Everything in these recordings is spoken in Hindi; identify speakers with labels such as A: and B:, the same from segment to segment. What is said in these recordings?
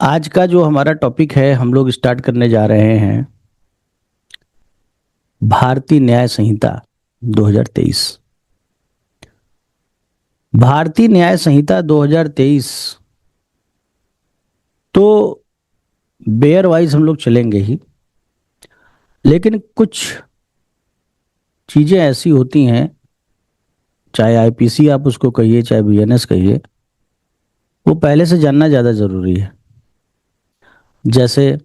A: आज का जो हमारा टॉपिक है हम लोग स्टार्ट करने जा रहे हैं भारतीय न्याय संहिता 2023। भारतीय न्याय संहिता 2023 तो बेयर वाइज हम लोग चलेंगे ही, लेकिन कुछ चीजें ऐसी होती हैं, चाहे आईपीसी आप उसको कहिए चाहे बीएनएस कहिए, वो पहले से जानना ज्यादा जरूरी है। जैसे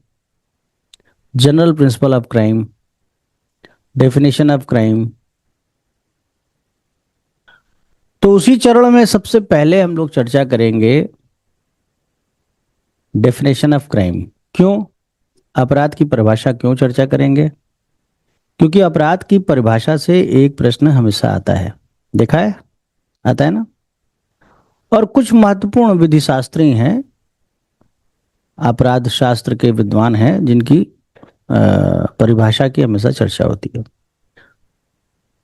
A: general principle of crime, definition of crime. तो उसी चरण में सबसे पहले हम लोग चर्चा करेंगे डेफिनेशन ऑफ क्राइम। क्यों? अपराध की परिभाषा क्यों चर्चा करेंगे? क्योंकि अपराध की परिभाषा से एक प्रश्न हमेशा आता है, देखा है, आता है ना। और कुछ महत्वपूर्ण विधि शास्त्री हैं, अपराध शास्त्र के विद्वान हैं, जिनकी परिभाषा की हमेशा चर्चा होती है।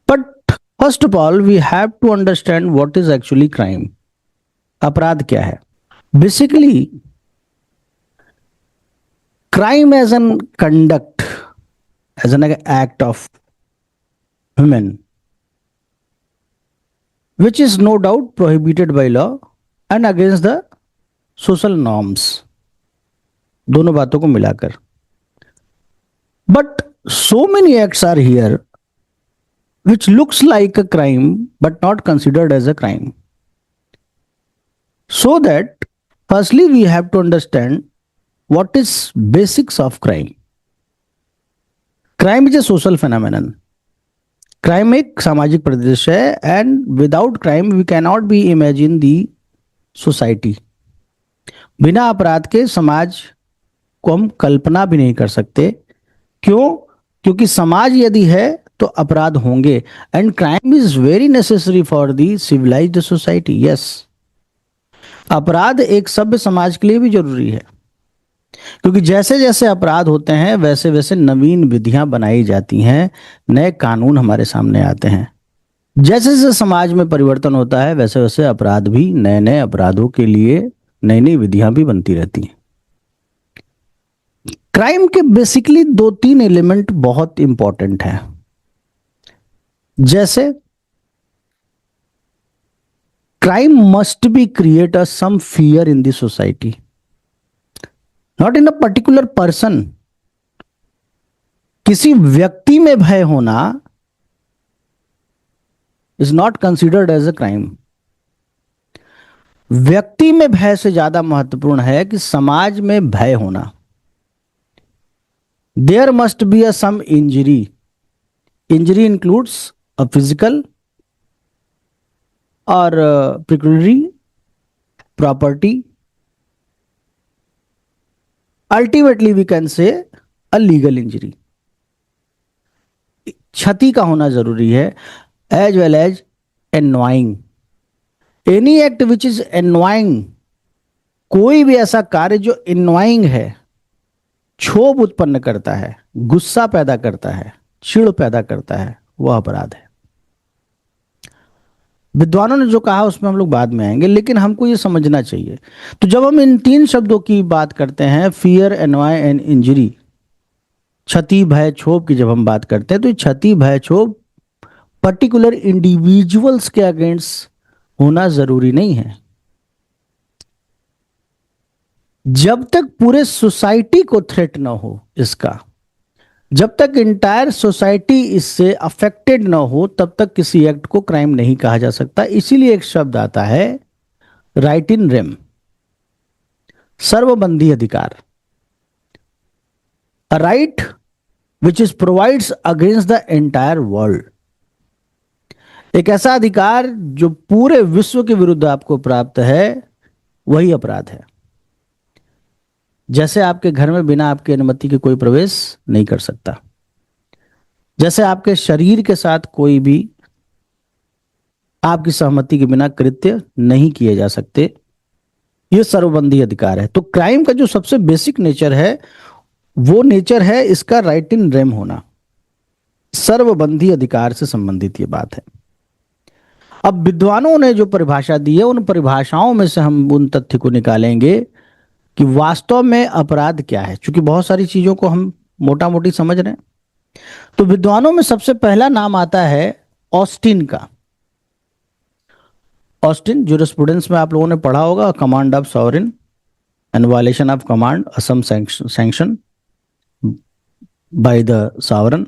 A: But first of all we have to understand what is actually crime. अपराध क्या है? Basically crime as an conduct, as an act of human, which is no doubt prohibited by law and against the social norms, दोनों बातों को मिलाकर। But so many acts are here which looks like a crime but not considered as a crime. So that firstly we have to understand what is basics of crime. Crime is a social phenomenon. Crime एक सामाजिक परिदृश्य है and without crime we can not be imagine the society. बिना अपराध के समाज को हम कल्पना भी नहीं कर सकते। क्यों? क्योंकि समाज यदि है तो अपराध होंगे and crime is very necessary for the civilised society. Yes, अपराध एक सभ्य समाज के लिए भी जरूरी है, क्योंकि जैसे जैसे अपराध होते हैं वैसे वैसे नवीन विधियां बनाई जाती हैं, नए कानून हमारे सामने आते हैं। जैसे जैसे समाज में परिवर्तन होता है वैसे वैसे अपराध भी, नए नए अपराधों के लिए नई नई विधियां भी बनती रहती हैं। क्राइम के बेसिकली दो तीन एलिमेंट बहुत इंपॉर्टेंट हैं। जैसे crime must be create a some fear in the society, not in a particular person. किसी व्यक्ति में भय होना is not considered as a crime. व्यक्ति में भय से ज्यादा महत्वपूर्ण है कि समाज में भय होना। There must be a some injury. Injury includes a physical और pecuniary property. Ultimately we can say a legal injury. क्षति का होना जरूरी है, as well as annoying. Any act which is annoying, कोई भी ऐसा कार्य जो एनवाइंग है, क्षोभ उत्पन्न करता है, गुस्सा पैदा करता है, चिढ़ पैदा करता है, वह अपराध है। विद्वानों ने जो कहा उसमें हम लोग बाद में आएंगे, लेकिन हमको ये समझना चाहिए। तो जब हम इन तीन शब्दों की बात करते हैं, फियर, एनवाय एंड इंजरी, क्षति, भय, क्षोभ की जब हम बात करते हैं, तो क्षति, भय, क्षोभ पर्टिकुलर इंडिविजुअल्स के अगेंस्ट होना जरूरी नहीं है। जब तक पूरे सोसाइटी को थ्रेट ना हो इसका, जब तक इंटायर सोसाइटी इससे अफेक्टेड ना हो, तब तक किसी एक्ट को क्राइम नहीं कहा जा सकता। इसीलिए एक शब्द आता है राइट इन रेम, सर्वबंधी अधिकार। A right which is provides against the entire world. एक ऐसा अधिकार जो पूरे विश्व के विरुद्ध आपको प्राप्त है, वही अपराध है। जैसे आपके घर में बिना आपकी अनुमति के कोई प्रवेश नहीं कर सकता, जैसे आपके शरीर के साथ कोई भी आपकी सहमति के बिना कृत्य नहीं किए जा सकते, ये सर्वबंधी अधिकार है। तो क्राइम का जो सबसे बेसिक नेचर है वो नेचर है इसका राइट इन रेम होना, सर्वबंधी अधिकार से संबंधित ये बात है। अब विद्वानों ने जो परिभाषा दी है, उन परिभाषाओं में से हम उन तथ्य को निकालेंगे कि वास्तव में अपराध क्या है, क्योंकि बहुत सारी चीजों को हम मोटा मोटी समझ रहे हैं। तो विद्वानों में सबसे पहला नाम आता है ऑस्टिन का। ऑस्टिन जूरिस्प्रूडेंस में आप लोगों ने पढ़ा होगा, command of sovereign and violation of command, assume sanction by the sovereign.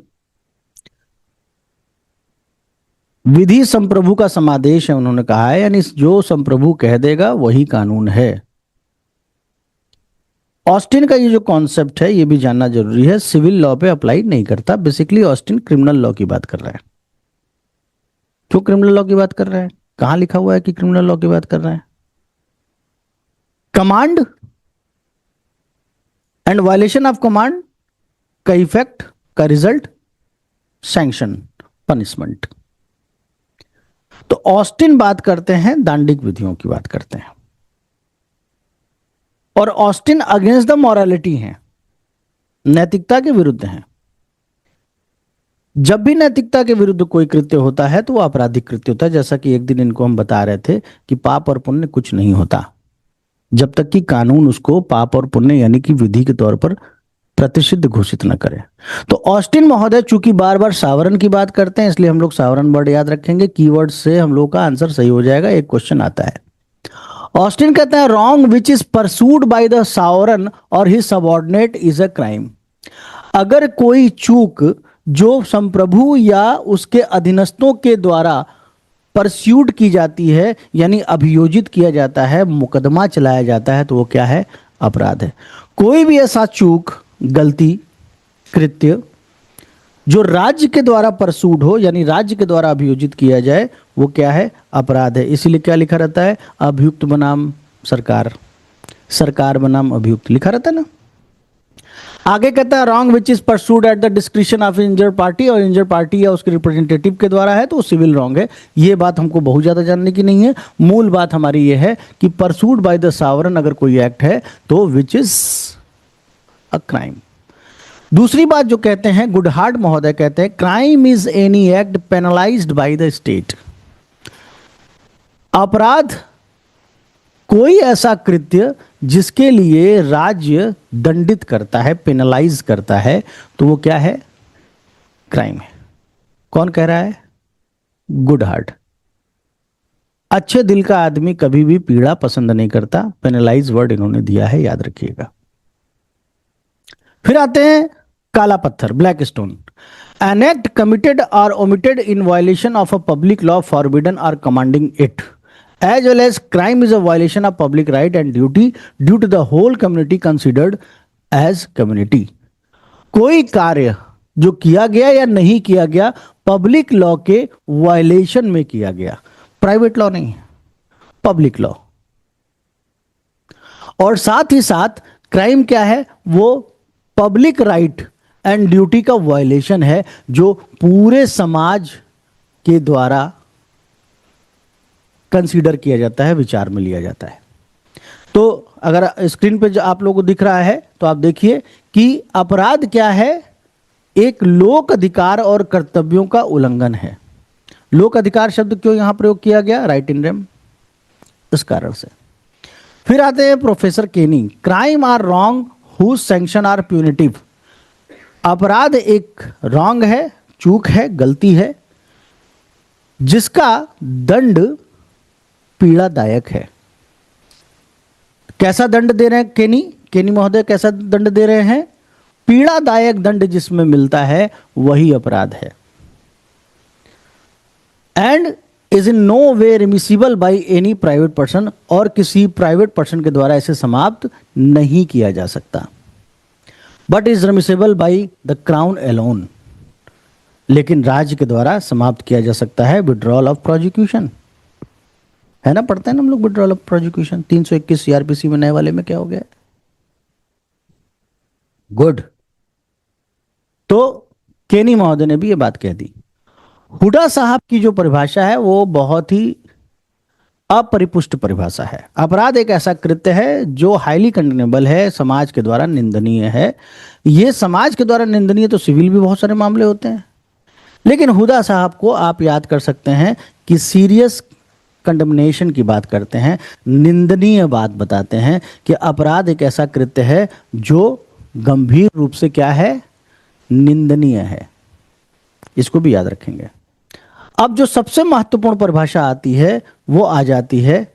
A: विधि संप्रभु का समादेश है, उन्होंने कहा है, यानी जो संप्रभु कह देगा वही कानून है। ऑस्टिन का ये जो कॉन्सेप्ट है ये भी जानना जरूरी है, सिविल लॉ पे अप्लाई नहीं करता। बेसिकली ऑस्टिन क्रिमिनल लॉ की बात कर रहा है। क्यों क्रिमिनल लॉ की बात कर रहा है? कहां लिखा हुआ है कि क्रिमिनल लॉ की बात कर रहा है? Command and violation of command का इफेक्ट, का रिजल्ट सैंक्शन, पनिशमेंट। तो ऑस्टिन बात करते हैं दांडिक विधियों की बात करते हैं, और ऑस्टिन अगेंस्ट द मॉरलिटी है, नैतिकता के विरुद्ध है। जब भी नैतिकता के विरुद्ध कोई कृत्य होता है तो वो आपराधिक कृत्य होता है। जैसा कि एक दिन इनको हम बता रहे थे कि पाप और पुण्य कुछ नहीं होता जब तक कि कानून उसको पाप और पुण्य यानी कि विधि के तौर पर प्रतिषिद्ध घोषित न करे। तो ऑस्टिन महोदय चूंकि बार बार सावरन की बात करते हैं, इसलिए हम लोग सावरन वर्ड याद रखेंगे। कीवर्ड से हम लोग का आंसर सही हो जाएगा। एक क्वेश्चन आता है, ऑस्टिन कहते हैं wrong which is pursued by the sovereign और his subordinate is a crime. अगर कोई चूक जो संप्रभु या उसके अधीनस्थों के द्वारा परस्यूट की जाती है, यानी अभियोजित किया जाता है, मुकदमा चलाया जाता है, तो वो क्या है? अपराध है। कोई भी ऐसा चूक, गलती, कृत्य जो राज्य के द्वारा परसूड हो, यानी राज्य के द्वारा अभियोजित किया जाए, वो क्या है? अपराध है। इसीलिए क्या लिखा रहता है? अभियुक्त बनाम सरकार, सरकार बनाम अभियुक्त लिखा रहता है ना। आगे कहता है wrong which is pursued at the description of injured party, और इंजर्ड पार्टी या उसके रिप्रेजेंटेटिव के द्वारा है तो वो सिविल रॉन्ग है। ये बात हमको बहुत ज्यादा जानने की नहीं है। मूल बात हमारी ये है कि परसूड बाय द सावरन अगर कोई एक्ट है तो विच इज अ क्राइम। दूसरी बात जो कहते हैं गुडहार्ट महोदय कहते हैं crime is any act penalised by the state. अपराध कोई ऐसा कृत्य जिसके लिए राज्य दंडित करता है, पेनलाइज करता है, तो वो क्या है? क्राइम है। कौन कह रहा है? गुडहार्ट। अच्छे दिल का आदमी कभी भी पीड़ा पसंद नहीं करता। पेनलाइज वर्ड इन्होंने दिया है, याद रखिएगा। फिर आते हैं काला पत्थर, black stone. An act committed और omitted in violation of a public law forbidden और commanding it as well as crime is a violation of public right and duty due to the whole community considered as community। कोई कार्य जो किया गया या नहीं किया गया पब्लिक लॉ के वायलेशन में किया गया, प्राइवेट लॉ नहीं, पब्लिक लॉ। और साथ ही साथ क्राइम क्या है? वो पब्लिक राइट एंड ड्यूटी का वायलेशन है जो पूरे समाज के द्वारा कंसीडर किया जाता है, विचार में लिया जाता है। तो अगर स्क्रीन पे जो आप लोगों को दिख रहा है तो आप देखिए कि अपराध क्या है? एक लोक अधिकार और कर्तव्यों का उल्लंघन है। लोक अधिकार शब्द क्यों यहां प्रयोग किया गया? राइट इन रेम, इस कारण से। फिर आते हैं professor Kenny, crime are wrong whose sanction are punitive. अपराध एक रॉन्ग है, चूक है, गलती है, जिसका दंड पीड़ादायक है। कैसा दंड दे रहे हैं केनी महोदय? कैसा दंड दे रहे हैं? पीड़ादायक दंड जिसमें मिलता है वही अपराध है। And is in no way remissible by any private person, और किसी प्राइवेट पर्सन के द्वारा इसे समाप्त नहीं किया जा सकता। But is remissible by the crown alone, लेकिन राज्य के द्वारा समाप्त किया जा सकता है। विड्रॉल ऑफ प्रोसिक्यूशन है ना, पढ़ते हैं ना हम लोग विड्रॉल ऑफ प्रोसिक्यूशन 321 सीआरपीसी में, नए वाले में क्या हो गया? गुड। तो केनी महोदय ने भी ये बात कह दी। हुडा साहब की जो परिभाषा है वो बहुत ही अपरिपुष्ट परिभाषा है। अपराध एक ऐसा कृत्य है जो हाईली कंडेनेबल है, समाज के द्वारा निंदनीय है। ये समाज के द्वारा निंदनीय तो सिविल भी बहुत सारे मामले होते हैं, लेकिन हुडा साहब को आप याद कर सकते हैं कि सीरियस कंडमनेशन की बात करते हैं, निंदनीय बात बताते हैं कि अपराध एक ऐसा कृत्य है जो गंभीर रूप से क्या है, निंदनीय है। इसको भी याद रखेंगे। अब जो सबसे महत्वपूर्ण परिभाषा आती है वो आ जाती है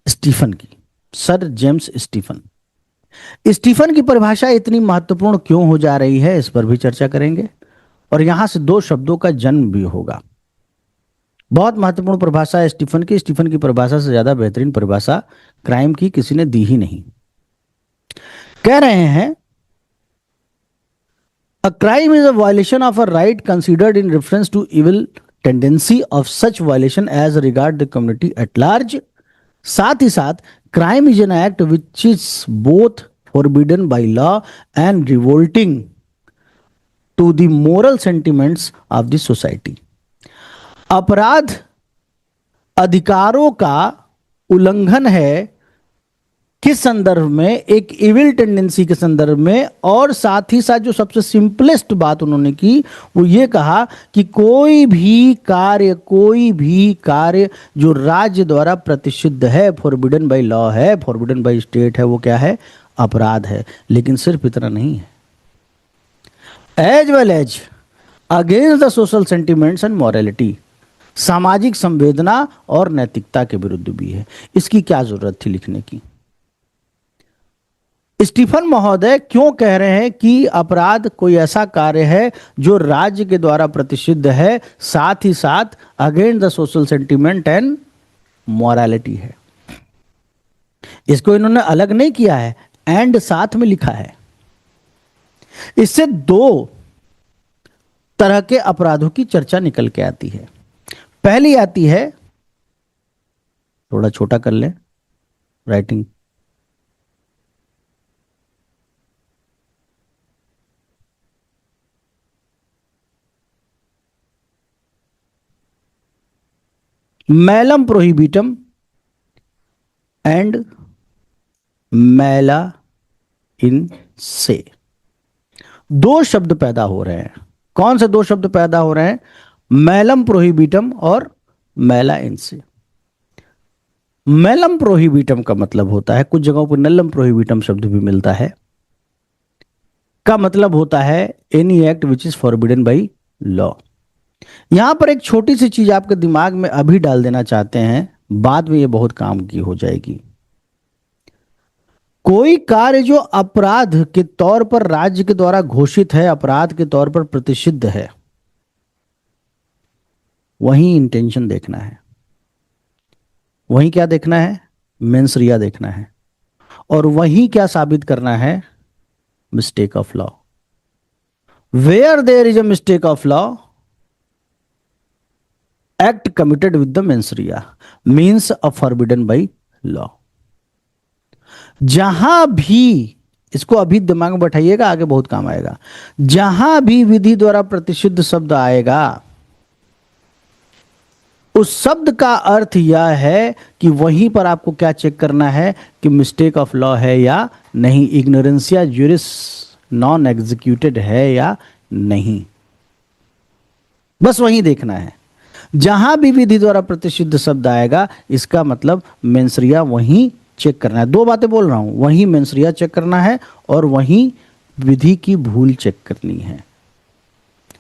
A: स्टीफन की, सर जेम्स स्टीफन। स्टीफन की परिभाषा इतनी महत्वपूर्ण क्यों हो जा रही है, इस पर भी चर्चा करेंगे, और यहां से दो शब्दों का जन्म भी होगा। बहुत महत्वपूर्ण परिभाषा है स्टीफन की। स्टीफन की परिभाषा से ज्यादा बेहतरीन परिभाषा क्राइम की किसी ने दी ही नहीं। कह रहे हैं a crime is a violation of a right considered in reference to evil tendency of such violation as regard the community at large। साथ ही साथ crime is an act which is both forbidden by law and revolting to the moral sentiments of the society। अपराध अधिकारों का उल्लंघन है, किस संदर्भ में, एक इविल टेंडेंसी के संदर्भ में, और साथ ही साथ जो सबसे सिंपलेस्ट बात उन्होंने की वो ये कहा कि कोई भी कार्य जो राज्य द्वारा प्रतिषिद्ध है, फॉरबिडन बाय लॉ है, फॉरबिडन बाय स्टेट है, वो क्या है, अपराध है। लेकिन सिर्फ इतना नहीं है, as well as against the social sentiments and morality, सामाजिक संवेदना और नैतिकता के विरुद्ध भी है। इसकी क्या जरूरत थी लिखने की। स्टीफन महोदय क्यों कह रहे हैं कि अपराध कोई ऐसा कार्य है जो राज्य के द्वारा प्रतिषिद्ध है, साथ ही साथ against the social sentiment and morality है। इसको इन्होंने अलग नहीं किया है, एंड साथ में लिखा है। इससे दो तरह के अपराधों की चर्चा निकल के आती है। पहली आती है, थोड़ा छोटा कर लें राइटिंग, मैलम प्रोहिबिटम एंड मैला इन से। दो शब्द पैदा हो रहे हैं। कौन से दो शब्द पैदा हो रहे हैं, मैलम प्रोहिबिटम और मैला इन से। मैलम प्रोहिबिटम का मतलब होता है, कुछ जगहों पर नल्लम प्रोहिबिटम शब्द भी मिलता है, का मतलब होता है any act which is forbidden by law. यहां पर एक छोटी सी चीज आपके दिमाग में अभी डाल देना चाहते हैं, बाद में ये बहुत काम की हो जाएगी। कोई कार्य जो अपराध के तौर पर राज्य के द्वारा घोषित है, अपराध के तौर पर प्रतिषिद्ध है, वहीं इंटेंशन देखना है, वहीं क्या देखना है, मेंसरिया देखना है, और वहीं क्या साबित करना है, mistake of law. Where there is a mistake of law, act committed with the mens rea means a forbidden by law. जहां भी, इसको अभी दिमाग में बैठाइएगा, आगे बहुत काम आएगा, जहां भी विधि द्वारा प्रतिषिद्ध शब्द आएगा, उस शब्द का अर्थ यह है कि वहीं पर आपको क्या चेक करना है कि मिस्टेक ऑफ लॉ है या नहीं, इग्नोरेंसिया ज्यूरिस नॉन एग्जीक्यूटेड है या नहीं, बस वहीं देखना है। जहां भी विधि द्वारा प्रतिषिद्ध शब्द आएगा, इसका मतलब मेंसरिया वहीं चेक करना है। दो बातें बोल रहा हूं, वहीं मेंसरिया चेक करना है और वहीं विधि की भूल चेक करनी है।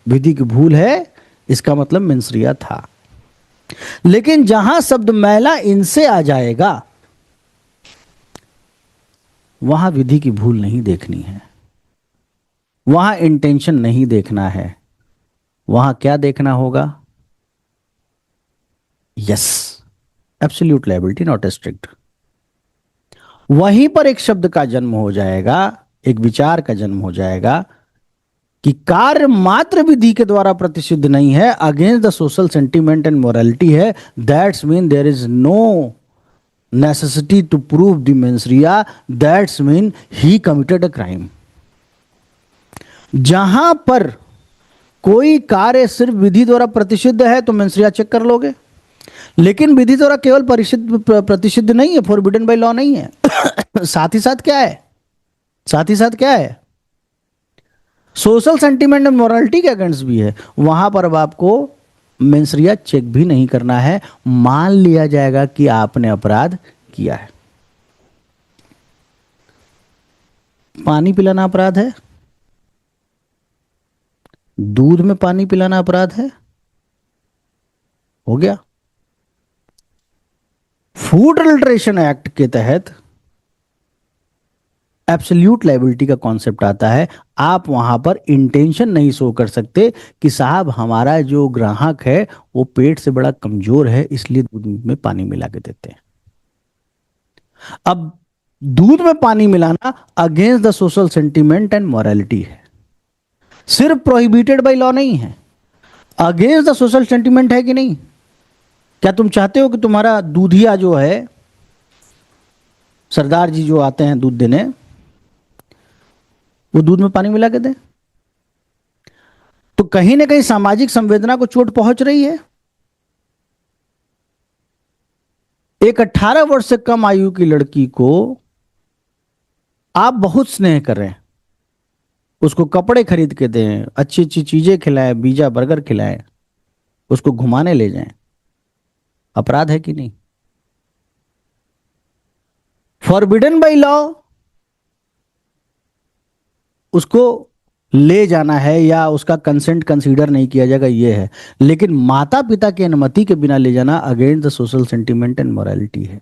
A: विधि की भूल है, इसका मतलब मेंसरिया था। लेकिन जहां शब्द मैला इनसे आ जाएगा, वहां विधि की भूल नहीं देखनी है, वहां इंटेंशन नहीं देखना है, वहां क्या देखना होगा, yes, absolute liability not strict. वहीं पर एक शब्द का जन्म हो जाएगा, एक विचार का जन्म हो जाएगा कि कार्य मात्र विधि के द्वारा प्रतिषिद्ध नहीं है, against the social sentiment and morality है। That's mean there is no necessity to prove the mens rea, that's mean he committed a crime. जहां पर कोई कार्य सिर्फ विधि द्वारा प्रतिषिद्ध है तो मेंसरिया चेक कर लोगे, लेकिन विधि द्वारा केवल प्रतिषिद्ध नहीं है, फॉरबिडन बाय लॉ नहीं है। साथ ही साथ क्या है, साथ ही साथ क्या है, सोशल सेंटिमेंट एंड मोरालिटी के अगेंस्ट भी है। वहां पर अब आपको मेंसरिया चेक भी नहीं करना है, मान लिया जाएगा कि आपने अपराध किया है। पानी पिलाना अपराध है? दूध में पानी पिलाना अपराध है? हो गया। फूड अडल्ट्रेशन एक्ट के तहत एब्सोल्यूट लायबिलिटी का कॉन्सेप्ट आता है। आप वहां पर इंटेंशन नहीं शो कर सकते कि साहब हमारा जो ग्राहक है वो पेट से बड़ा कमजोर है, इसलिए दूध में पानी मिला के देते हैं। अब दूध में पानी मिलाना against the social sentiment and morality है, सिर्फ प्रोहिबिटेड बाय लॉ नहीं है, अगेंस्ट द सोशल सेंटिमेंट है कि नहीं? क्या तुम चाहते हो कि तुम्हारा दूधिया जो है, सरदार जी जो आते हैं दूध देने, वो दूध में पानी मिला के दें? तो कहीं ना कहीं सामाजिक संवेदना को चोट पहुंच रही है। एक 18 वर्ष से कम आयु की लड़की को आप बहुत स्नेह कर रहे हैं, उसको कपड़े खरीद के दें, अच्छी अच्छी चीजें खिलाएं, पिज्जा बर्गर खिलाएं, उसको घुमाने ले जाएं, अपराध है कि नहीं? फॉरबिडन बाय लॉ उसको ले जाना है या उसका कंसेंट कंसीडर नहीं किया जाएगा, ये है। लेकिन माता पिता की अनुमति के बिना ले जाना against the social sentiment and morality है।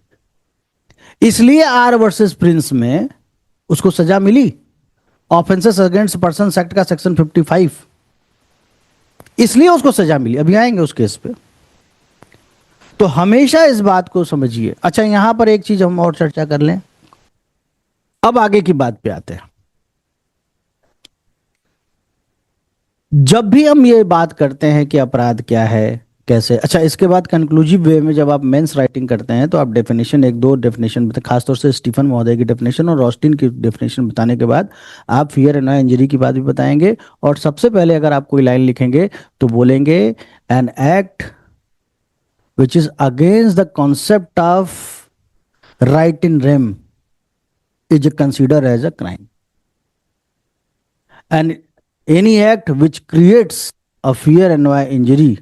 A: इसलिए आर वर्सेस प्रिंस में उसको सजा मिली, ऑफेंसेस अगेंस्ट पर्सन एक्ट का सेक्शन 55, इसलिए उसको सजा मिली। अभी आएंगे उस केस पे। तो हमेशा इस बात को समझिए। अच्छा, यहां पर एक चीज हम और चर्चा कर लें, अब आगे की बात पे आते हैं। जब भी हम ये बात करते हैं कि अपराध क्या है, कैसे, अच्छा इसके बाद कंक्लूसिव वे में जब आप मेंस राइटिंग करते हैं तो आप डेफिनेशन, एक दो डेफिनेशन बता, खासतौर से स्टीफन महोदय की डेफिनेशन और रॉस्टिन की डेफिनेशन बताने के बाद आप फियर एंड इंजरी की बात भी बताएंगे। और सबसे पहले अगर आप कोई लाइन लिखेंगे तो बोलेंगे an act which is against the concept of right in rem is consider as a crime, and any act which creates a fear and injury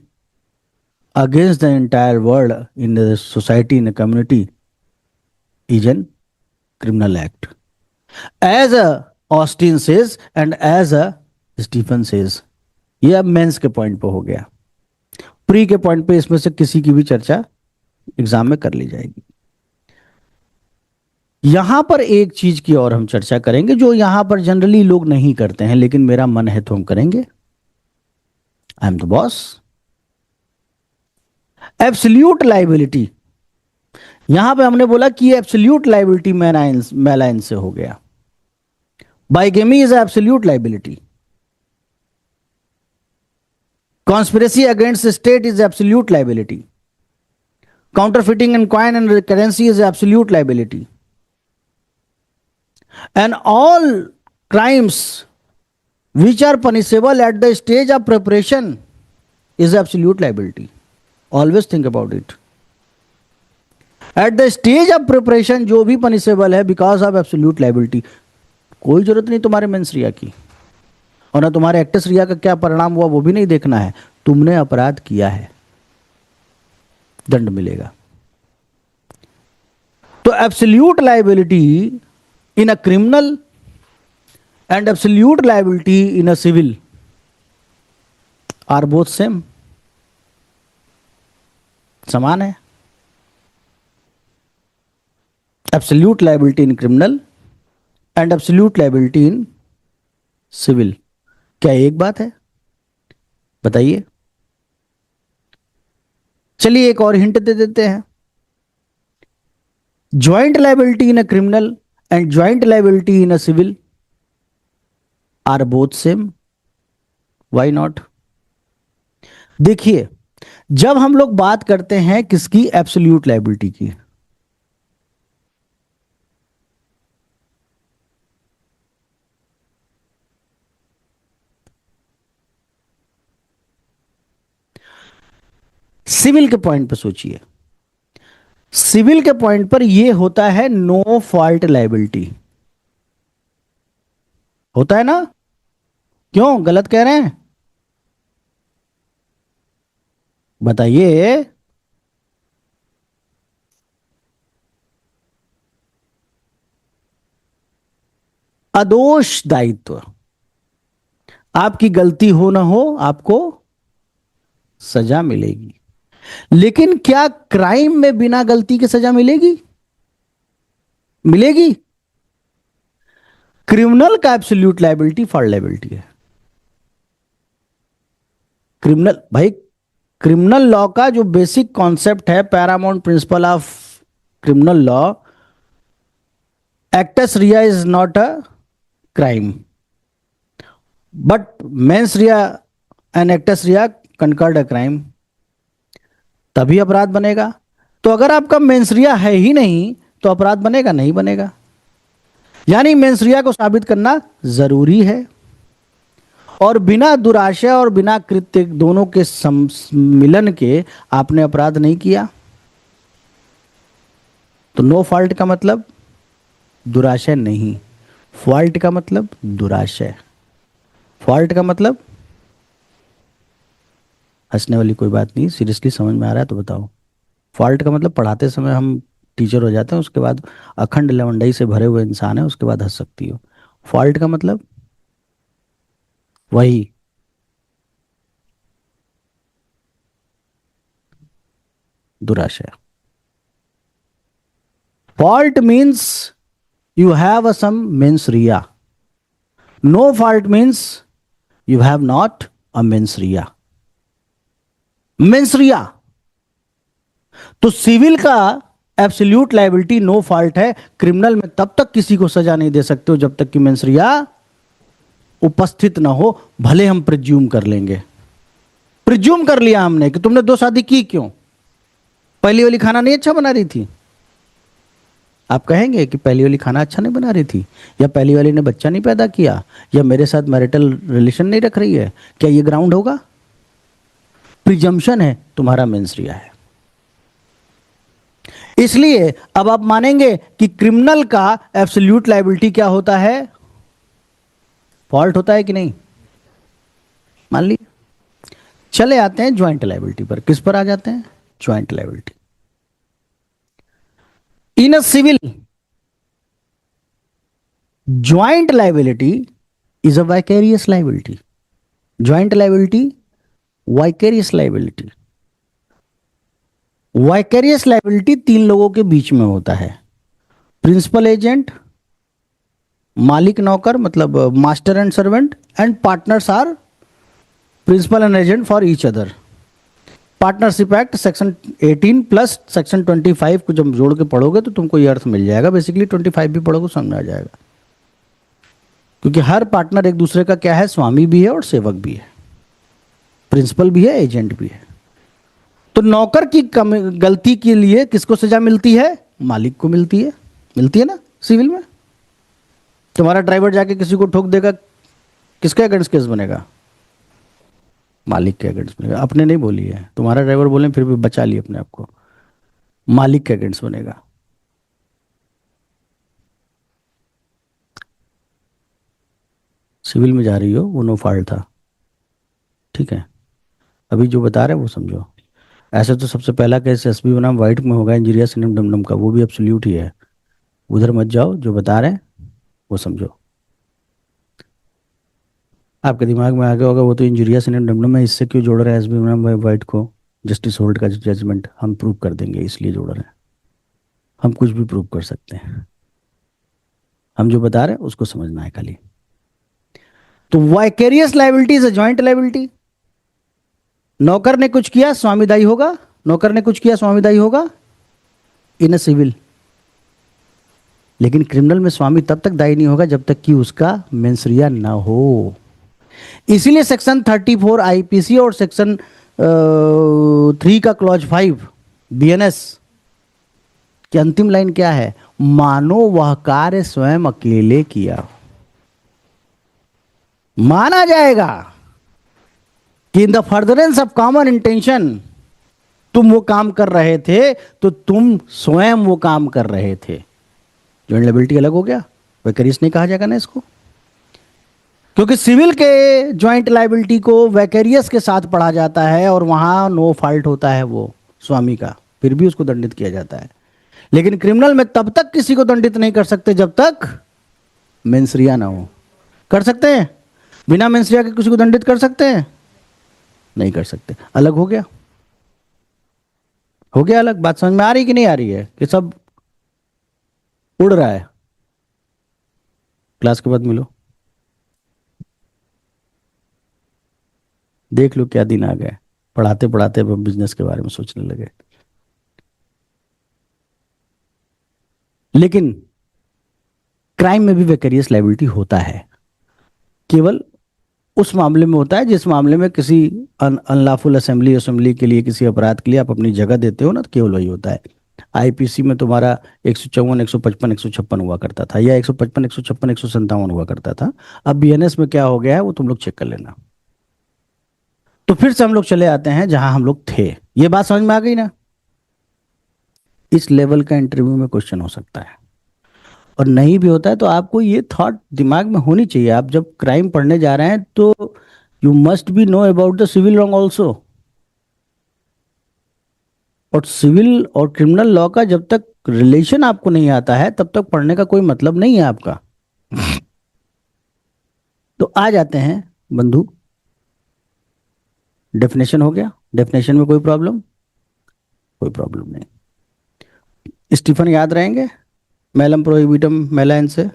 A: against the entire world in the society, in the community, is an criminal act, as a Austin says and as a Stephen says। ये अब मेंस के पॉइंट पे हो गया। प्री के पॉइंट पे इसमें से किसी की भी चर्चा एग्जाम में कर ली जाएगी। यहां पर एक चीज की और हम चर्चा करेंगे जो यहां पर जनरली लोग नहीं करते हैं, लेकिन मेरा मन है तो हम करेंगे। I am the boss. Absolute liability, यहां पे हमने बोला कि एब्सोल्यूट लाइबिलिटी मेलाइन से हो गया। Bigamy is absolute liability, conspiracy against state is absolute liability, counterfeiting in coin and currency is absolute liability, and all crimes which are punishable at the stage of preparation is absolute liability। Always think about it। At the stage of preparation जो भी punishable है because of absolute liability। कोई जरूरत नहीं तुम्हारे मेंसरिया की, और ना तुम्हारे एक्टस रिया का क्या परिणाम हुआ वो भी नहीं देखना है। तुमने अपराध किया है, दंड मिलेगा। तो absolute liability in a criminal and absolute liability in a civil are both same, समान है। absolute liability in criminal and absolute liability in civil, क्या एक बात है? बताइए। चलिए एक और हिंट दे देते हैं। joint liability in a criminal and joint liability in a civil are both same, why not? देखिए, जब हम लोग बात करते हैं किसकी, एब्सोल्यूट लाइबिलिटी की, सिविल के पॉइंट पर सोचिए। सिविल के पॉइंट पर यह होता है नो फॉल्ट लाइबिलिटी, होता है ना? क्यों गलत कह रहे हैं? बताइए। अदोष दायित्व, आपकी गलती हो ना हो आपको सजा मिलेगी। लेकिन क्या क्राइम में बिना गलती के सजा मिलेगी? मिलेगी? क्रिमिनल का एब्सोल्यूट लायबिलिटी फॉर लायबिलिटी है। क्रिमिनल भाई, क्रिमिनल लॉ का जो बेसिक कॉन्सेप्ट है, paramount principle of criminal law, actus reus is not a crime, but mens rea and actus reus concurred a crime, तभी अपराध बनेगा। तो अगर आपका मेंस रिया है ही नहीं तो अपराध बनेगा नहीं? बनेगा। यानी मेंस रिया को साबित करना जरूरी है, और बिना दुराशय और बिना कृत्य दोनों के मिलन के आपने अपराध नहीं किया। तो नो फॉल्ट का मतलब दुराशय नहीं, फॉल्ट का मतलब दुराशय। फॉल्ट का मतलब, हंसने वाली कोई बात नहीं, सीरियसली समझ में आ रहा है तो बताओ। फॉल्ट का मतलब पढ़ाते समय हम टीचर हो जाते हैं, उसके बाद अखंड लवंडई से भरे हुए इंसान है, उसके बाद हंस सकती हो। फॉल्ट का मतलब वही, दुराशय। Fault means you have a some mens rea. No fault means you have not a mens rea. Mens rea, तो सिविल का एब्सोल्यूट लायबिलिटी नो फॉल्ट है। क्रिमिनल में तब तक किसी को सजा नहीं दे सकते हो जब तक कि मेंस रिया उपस्थित ना हो, भले हम प्रिज्यूम कर लेंगे। प्रिज्यूम कर लिया हमने कि तुमने दो शादी की, क्यों? पहली वाली खाना नहीं अच्छा बना रही थी। आप कहेंगे कि पहली वाली खाना अच्छा नहीं बना रही थी, या पहली वाली ने बच्चा नहीं पैदा किया, या मेरे साथ मैरिटल रिलेशन नहीं रख रही है, क्या ये ग्राउंड होगा? प्रिजम्पशन है तुम्हारा मेंस रिया है। इसलिए अब आप मानेंगे कि क्रिमिनल का एब्सोल्यूट लायबिलिटी क्या होता है? फॉल्ट होता है कि नहीं? मान ली। चले आते हैं ज्वाइंट लायबिलिटी पर। किस पर आ जाते हैं? Joint liability. In a civil, joint liability is a vicarious liability. Joint liability, vicarious liability. Vicarious liability तीन लोगों के बीच में होता है। प्रिंसिपल एजेंट, मालिक नौकर, मतलब master and servant, and partners are principal and agent for each other. Partnership act section 18 plus section 25 को जब जोड़ के पढ़ोगे तो तुमको ये अर्थ मिल जाएगा। बेसिकली 25 भी पढ़ोगे समझ में आ जाएगा, क्योंकि हर पार्टनर एक दूसरे का क्या है? स्वामी भी है और सेवक भी है, प्रिंसिपल भी है, एजेंट भी है। तो नौकर की गलती के लिए किसको सजा मिलती है? मालिक को मिलती है। मिलती है ना सिविल में? तुम्हारा ड्राइवर जाके किसी को ठोक देगा, किसके अगेंस्ट केस बनेगा? मालिक के अगेंस्ट बनेगा। अपने नहीं बोली है, तुम्हारा ड्राइवर बोले फिर भी बचा लिए अपने आप को, मालिक के अगेंस्ट बनेगा। सिविल में जा रही हो वो नो फॉल्ट था, ठीक है? अभी जो बता रहे हैं वो समझो। ऐसे तो सबसे पहला केस एसबी बनाम वाइट में होगा, इंजीरियस इन डमडम का, वो भी एब्सोल्यूट ही है। उधर मत जाओ, जो बता रहे हैं वो समझो। आपके दिमाग में आ गया होगा वो तो इंजीरियस इन डमडम है, इससे क्यों जोड़ रहे हैं एसबी बनाम वाइट को? जस्टिस होल्ट का जजमेंट हम प्रूव कर देंगे इसलिए जोड़ रहे हैं। हम कुछ भी प्रूव कर सकते हैं, हम जो बता रहे हैं उसको समझना है खाली। तो vicarious liability is a joint liability. नौकर ने कुछ किया स्वामीदायी होगा, नौकर ने कुछ किया स्वामीदायी होगा इन अ सिविल। लेकिन क्रिमिनल में स्वामी तब तक दायी नहीं होगा जब तक कि उसका मेंसरिया ना हो। इसीलिए सेक्शन 34 आईपीसी और सेक्शन 3 का क्लॉज 5 बीएनएस की अंतिम लाइन क्या है? मानो वह कार्य स्वयं अकेले किया। माना जाएगा कि in the furtherance of common intention तुम वो काम कर रहे थे, तो तुम स्वयं वो काम कर रहे थे। जॉइंट लायबिलिटी अलग हो गया, वैकेरियस नहीं कहा जाएगा ना इसको। क्योंकि सिविल के ज्वाइंट लाइबिलिटी को वैकेरियस के साथ पढ़ा जाता है और वहां नो फॉल्ट होता है वो स्वामी का, फिर भी उसको दंडित किया जाता है। लेकिन क्रिमिनल में तब तक किसी को दंडित नहीं कर सकते जब तक मेंसरिया ना हो। कर सकते हैं? बिना मेंसरिया के किसी को दंडित कर सकते हैं? नहीं कर सकते। अलग हो गया? हो गया अलग? बात समझ में आ रही कि नहीं आ रही है कि सब उड़ रहा है? क्लास के बाद मिलो, देख लो क्या दिन आ गए। पढ़ाते पढ़ाते अब बिजनेस के बारे में सोचने लगे। लेकिन क्राइम में भी वेकेरियस लाइबिलिटी होता है, केवल उस मामले में होता है जिस मामले में किसी अनलॉफुल असेंबली असेंबली के लिए, किसी अपराध के लिए आप अपनी जगह देते हो ना, तो केवल वही होता है। आईपीसी में तुम्हारा 154, 155, 156 हुआ करता था, या 155, 156, 157 हुआ करता था। अब बीएनएस में क्या हो गया है वो तुम लोग चेक कर लेना। तो फिर से हम लोग चले आते हैं जहां हम लोग थे। ये बात समझ में आ गई ना? इस लेवल का इंटरव्यू में क्वेश्चन हो सकता है, और नहीं भी होता है तो आपको ये थॉट दिमाग में होनी चाहिए। आप जब क्राइम पढ़ने जा रहे हैं तो you must be know about the civil law also. और सिविल और क्रिमिनल लॉ का जब तक रिलेशन आपको नहीं आता है तब तक पढ़ने का कोई मतलब नहीं है आपका। तो आ जाते हैं बंधु, डेफिनेशन हो गया। डेफिनेशन में कोई प्रॉब्लम? कोई प्रॉब्लम नहीं। स्टीफन याद रहेंगे? मेलम प्रोहिबिटम मेलाइन से।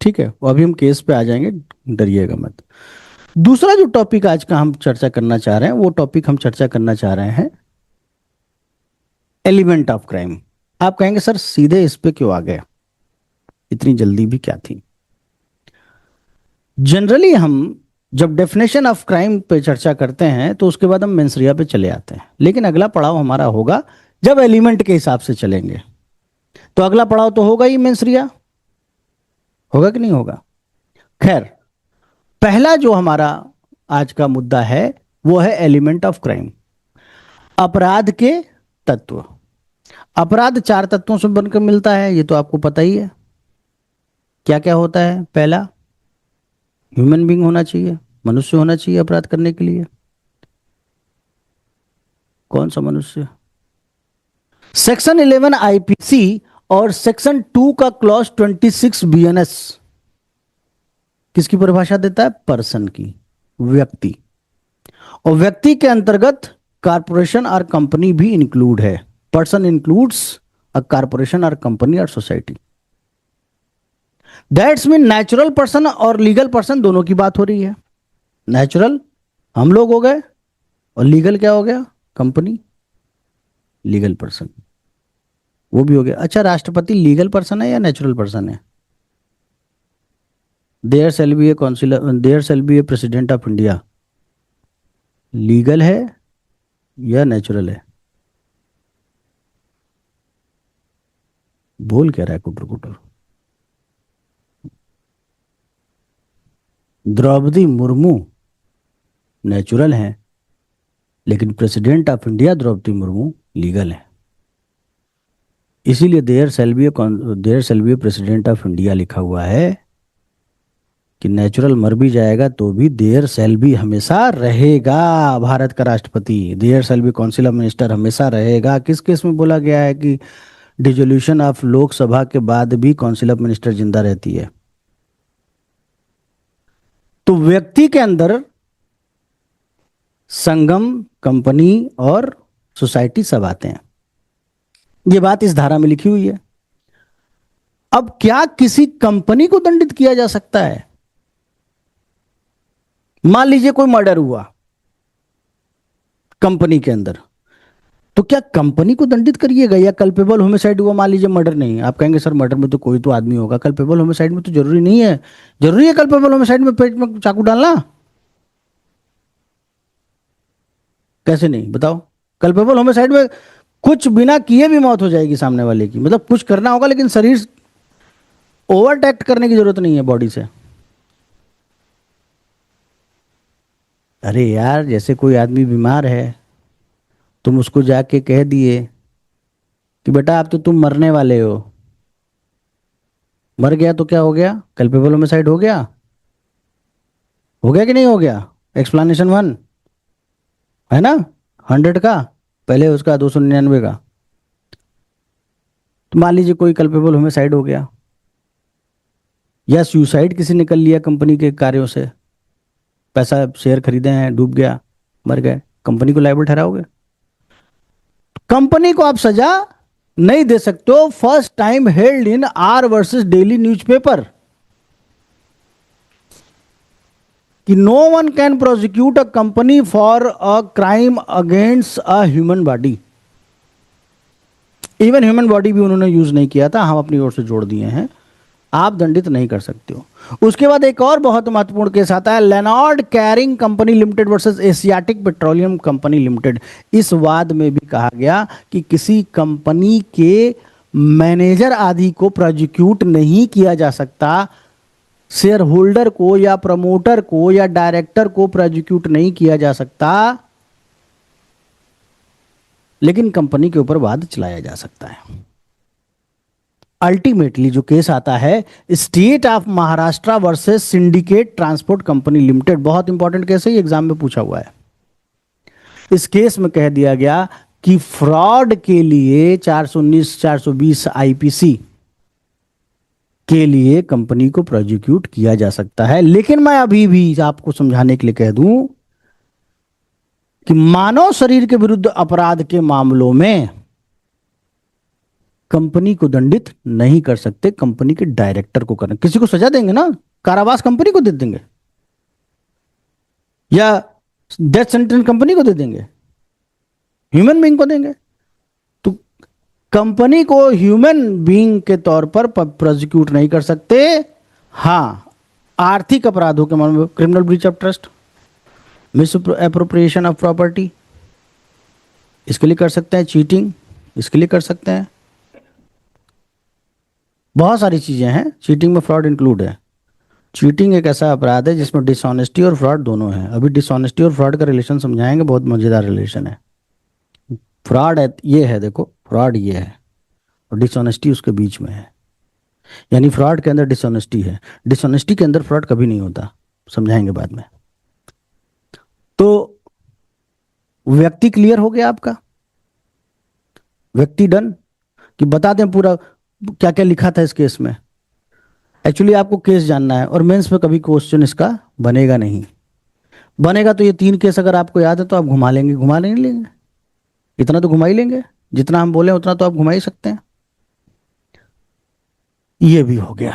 A: ठीक है, वो अभी हम केस पे आ जाएंगे, डरिएगा मत। दूसरा जो टॉपिक आज का हम चर्चा करना चाह रहे हैं, वो टॉपिक हम चर्चा करना चाह रहे हैं एलिमेंट ऑफ क्राइम। आप कहेंगे सर सीधे इस पे क्यों आ गए, इतनी जल्दी भी क्या थी? जनरली हम जब डेफिनेशन ऑफ क्राइम पे चर्चा करते हैं तो उसके बाद हम मेंसरिया पे चले आते हैं, लेकिन अगला पड़ाव हमारा होगा जब एलिमेंट के हिसाब से चलेंगे। तो अगला पड़ाव तो होगा ही मेंसरिया, होगा कि नहीं होगा? खैर, पहला जो हमारा आज का मुद्दा है वो है एलिमेंट ऑफ क्राइम, अपराध के तत्व। अपराध चार तत्वों से बनकर मिलता है, ये तो आपको पता ही है। क्या क्या होता है? पहला, ह्यूमन बीइंग होना चाहिए, मनुष्य होना चाहिए अपराध करने के लिए। कौन सा मनुष्य? सेक्शन 11 आईपीसी और सेक्शन 2 का क्लॉज 26 बीएनएस किसकी परिभाषा देता है? पर्सन की, व्यक्ति। और व्यक्ति के अंतर्गत कारपोरेशन और कंपनी भी इंक्लूड है। पर्सन इंक्लूड्स अ कारपोरेशन और कंपनी और society. That's mean natural person और लीगल पर्सन दोनों की बात हो रही है। नेचुरल हम लोग हो गए, और लीगल क्या हो गया? कंपनी, लीगल पर्सन वो भी हो गया। अच्छा, राष्ट्रपति लीगल पर्सन है या नेचुरल पर्सन है? There shall be a councillor, there shall be a president of India, legal है या नेचुरल है? बोल क्या रहा है कुटर कुटर? द्रौपदी मुर्मू नेचुरल है, लेकिन president of India Draupadi Murmu legal है। इसीलिए there shall be a president of India लिखा हुआ है कि नेचुरल मर भी जाएगा तो भी देयर शैल बी हमेशा रहेगा। भारत का राष्ट्रपति there shall be council of minister हमेशा रहेगा। किस केस में बोला गया है कि डिसोल्यूशन ऑफ लोकसभा के बाद भी काउंसिल ऑफ मिनिस्टर जिंदा रहती है? तो व्यक्ति के अंदर संगम, कंपनी और सोसाइटी सब आते हैं। ये बात इस धारा में लिखी हुई है। अब क्या किसी कंपनी को दंडित किया जा सकता है? मान लीजिए कोई मर्डर हुआ कंपनी के अंदर, तो क्या कंपनी को दंडित करिएगा? या कल्पेबल होमिसाइड हुआ, मान लीजिए मर्डर नहीं, आप कहेंगे सर मर्डर में तो कोई तो आदमी होगा, कल्पेबल होमिसाइड में तो जरूरी नहीं है। जरूरी है कल्पेबल होमिसाइड में पेट में चाकू डालना? कैसे नहीं, बताओ। कल्पेबल होमिसाइड में कुछ बिना किए भी मौत हो जाएगी सामने वाले की, मतलब कुछ करना होगा लेकिन शरीर ओवरटेक्ट करने की जरूरत नहीं है बॉडी से। अरे यार, जैसे कोई आदमी बीमार है, तुम उसको जाके कह दिए कि बेटा अब तो तुम मरने वाले हो, मर गया तो क्या हो गया? कल्पेबल होमिसाइड हो गया? हो गया कि नहीं हो गया? एक्सप्लेनेशन वन है ना, 100 का, पहले उसका 299 का। तो मान लीजिए कोई कल्पेबल होमिसाइड हो गया या सुसाइड किसी ने कर लिया कंपनी के कार्यों से, पैसा शेयर खरीदे हैं, डूब गया, मर गए, कंपनी को लायबल ठहराओगे? कंपनी को आप सजा नहीं दे सकते हो। First time held in R versus daily newspaper कि no one can prosecute a company for a crime against a human body. Even human body भी उन्होंने यूज नहीं किया था, हम अपनी ओर से जोड़ दिए हैं, आप दंडित नहीं कर सकते हो। उसके बाद एक और बहुत महत्वपूर्ण केस आता है, Lennard's carrying company limited versus asiatic petroleum company limited. इस वाद में भी कहा गया कि किसी कंपनी के मैनेजर आदि को प्रोसिक्यूट नहीं किया जा सकता, शेयर होल्डर को या प्रमोटर को या डायरेक्टर को प्रोसिक्यूट नहीं किया जा सकता, लेकिन कंपनी के ऊपर वाद चलाया जा सकता है। अल्टीमेटली जो केस आता है, state of Maharashtra versus syndicate transport company limited, बहुत इंपॉर्टेंट केस है, ये एग्जाम में पूछा हुआ है। इस केस में कह दिया गया कि फ्रॉड के लिए 419 420 आईपीसी के लिए कंपनी को प्रोसिक्यूट किया जा सकता है। लेकिन मैं अभी भी आपको समझाने के लिए कह दूं कि मानव शरीर के विरुद्ध अपराध के मामलों में कंपनी को दंडित नहीं कर सकते, कंपनी के डायरेक्टर को करना। किसी को सजा देंगे ना, कारावास कंपनी को दे देंगे या डेथ सेंटेंस कंपनी को दे देंगे, ह्यूमन बीइंग को देंगे। तो कंपनी को ह्यूमन बीइंग के तौर पर प्रोसिक्यूट नहीं कर सकते। हां, आर्थिक अपराधों के मामले में criminal breach of trust, miss appropriation of property, इसके लिए कर सकते हैं, चीटिंग इसके लिए कर सकते हैं, बहुत सारी चीजें हैं। चीटिंग में फ्रॉड इंक्लूड है। चीटिंग एक ऐसा अपराध है जिसमें डिसऑनेस्टी और फ्रॉड दोनों है। अभी डिसऑनेस्टी और फ्रॉड का रिलेशन समझाएंगे, बहुत मजेदार रिलेशन है। फ्रॉड है ये है, देखो फ्रॉड ये है और डिसऑनेस्टी उसके बीच में है, यानी फ्रॉड के अंदर डिसऑनेस्टी है, डिसऑनेस्टी के अंदर फ्रॉड कभी नहीं होता, समझाएंगे बाद में। तो व्यक्ति क्लियर हो गया आपका, व्यक्ति डन, कि बता दें पूरा क्या क्या लिखा था इस केस में। एक्चुअली आपको केस जानना है और मेंस में कभी क्वेश्चन इसका बनेगा नहीं। बनेगा तो ये 3 केस अगर आपको याद है तो आप घुमा लेंगे, घुमा नहीं लेंगे, इतना तो घुमा ही लेंगे, जितना हम बोले उतना तो आप घुमा ही सकते हैं। ये भी हो गया।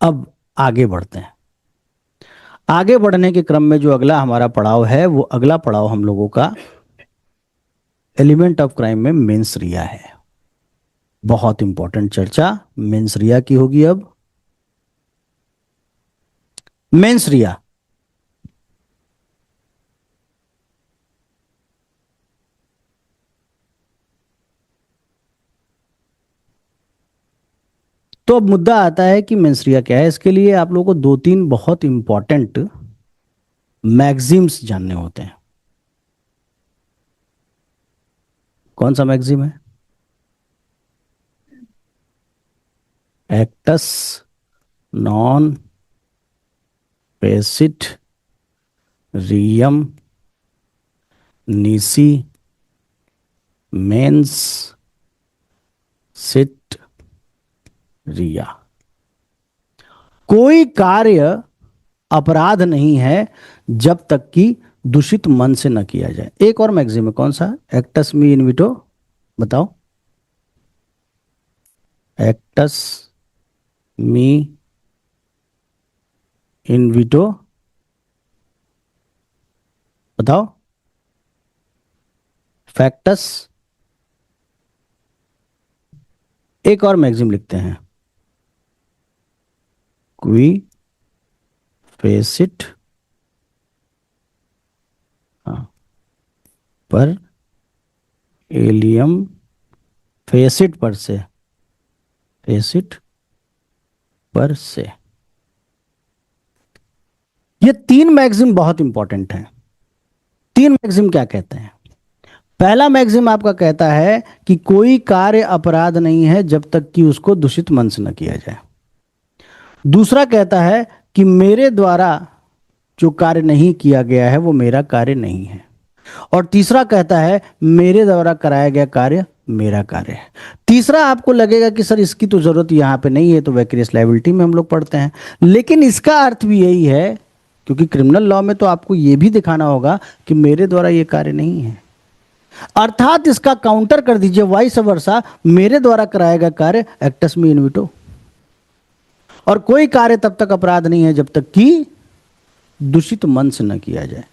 A: अब आगे बढ़ते हैं। आगे बढ़ने के क्रम में जो अगला हमारा पड़ाव है, वो अगला पड़ाव हम लोगों का एलिमेंट ऑफ क्राइम में मेंस रिया है। बहुत इंपॉर्टेंट चर्चा मेंस रिया की होगी। अब मेंस रिया, तो अब मुद्दा आता है कि मेंस्ट्रिया क्या है। इसके लिए आप लोगों को 2-3 बहुत इंपॉर्टेंट मैगजीम्स जानने होते हैं। कौन सा मैगजीम है? एक्टस नॉन पेसिट रियम नीसी मेंस सिट रिया। कोई कार्य अपराध नहीं है जब तक कि दूषित मन से न किया जाए। एक और मैगजीम है, कौन सा? एक्टस मी इनविटो, बताओ। एक्टस मी इनविटो, बताओ। फैक्टस। एक और मैगजीम लिखते हैं, क्वी फेसिट, हाँ, पर एलियम फेसिट पर से, फेसिट पर से। ये 3 मैगजीम बहुत इंपॉर्टेंट हैं। 3 मैगजीम क्या कहते हैं? पहला मैगजीम आपका कहता है कि कोई कार्य अपराध नहीं है जब तक कि उसको दूषित मन से न किया जाए। दूसरा कहता है कि मेरे द्वारा जो कार्य नहीं किया गया है वो मेरा कार्य नहीं है। और तीसरा कहता है मेरे द्वारा कराया गया कार्य मेरा कार्य है। तीसरा आपको लगेगा कि सर इसकी तो जरूरत यहाँ पे नहीं है, तो वैकेरियस लायबिलिटी में हम लोग पढ़ते हैं, लेकिन इसका अर्थ भी यही है, क्योंकि क्रिमिनल लॉ में तो आपको ये भी दिखाना होगा कि मेरे द्वारा ये कार्य नहीं है। अर्थात इसका काउंटर कर दीजिए, वाइस वर्सा, मेरे द्वारा कराया गया कार्य एक्टस मी इनविटो। और कोई कार्य तब तक अपराध नहीं है जब तक कि दूषित मन से न किया जाए।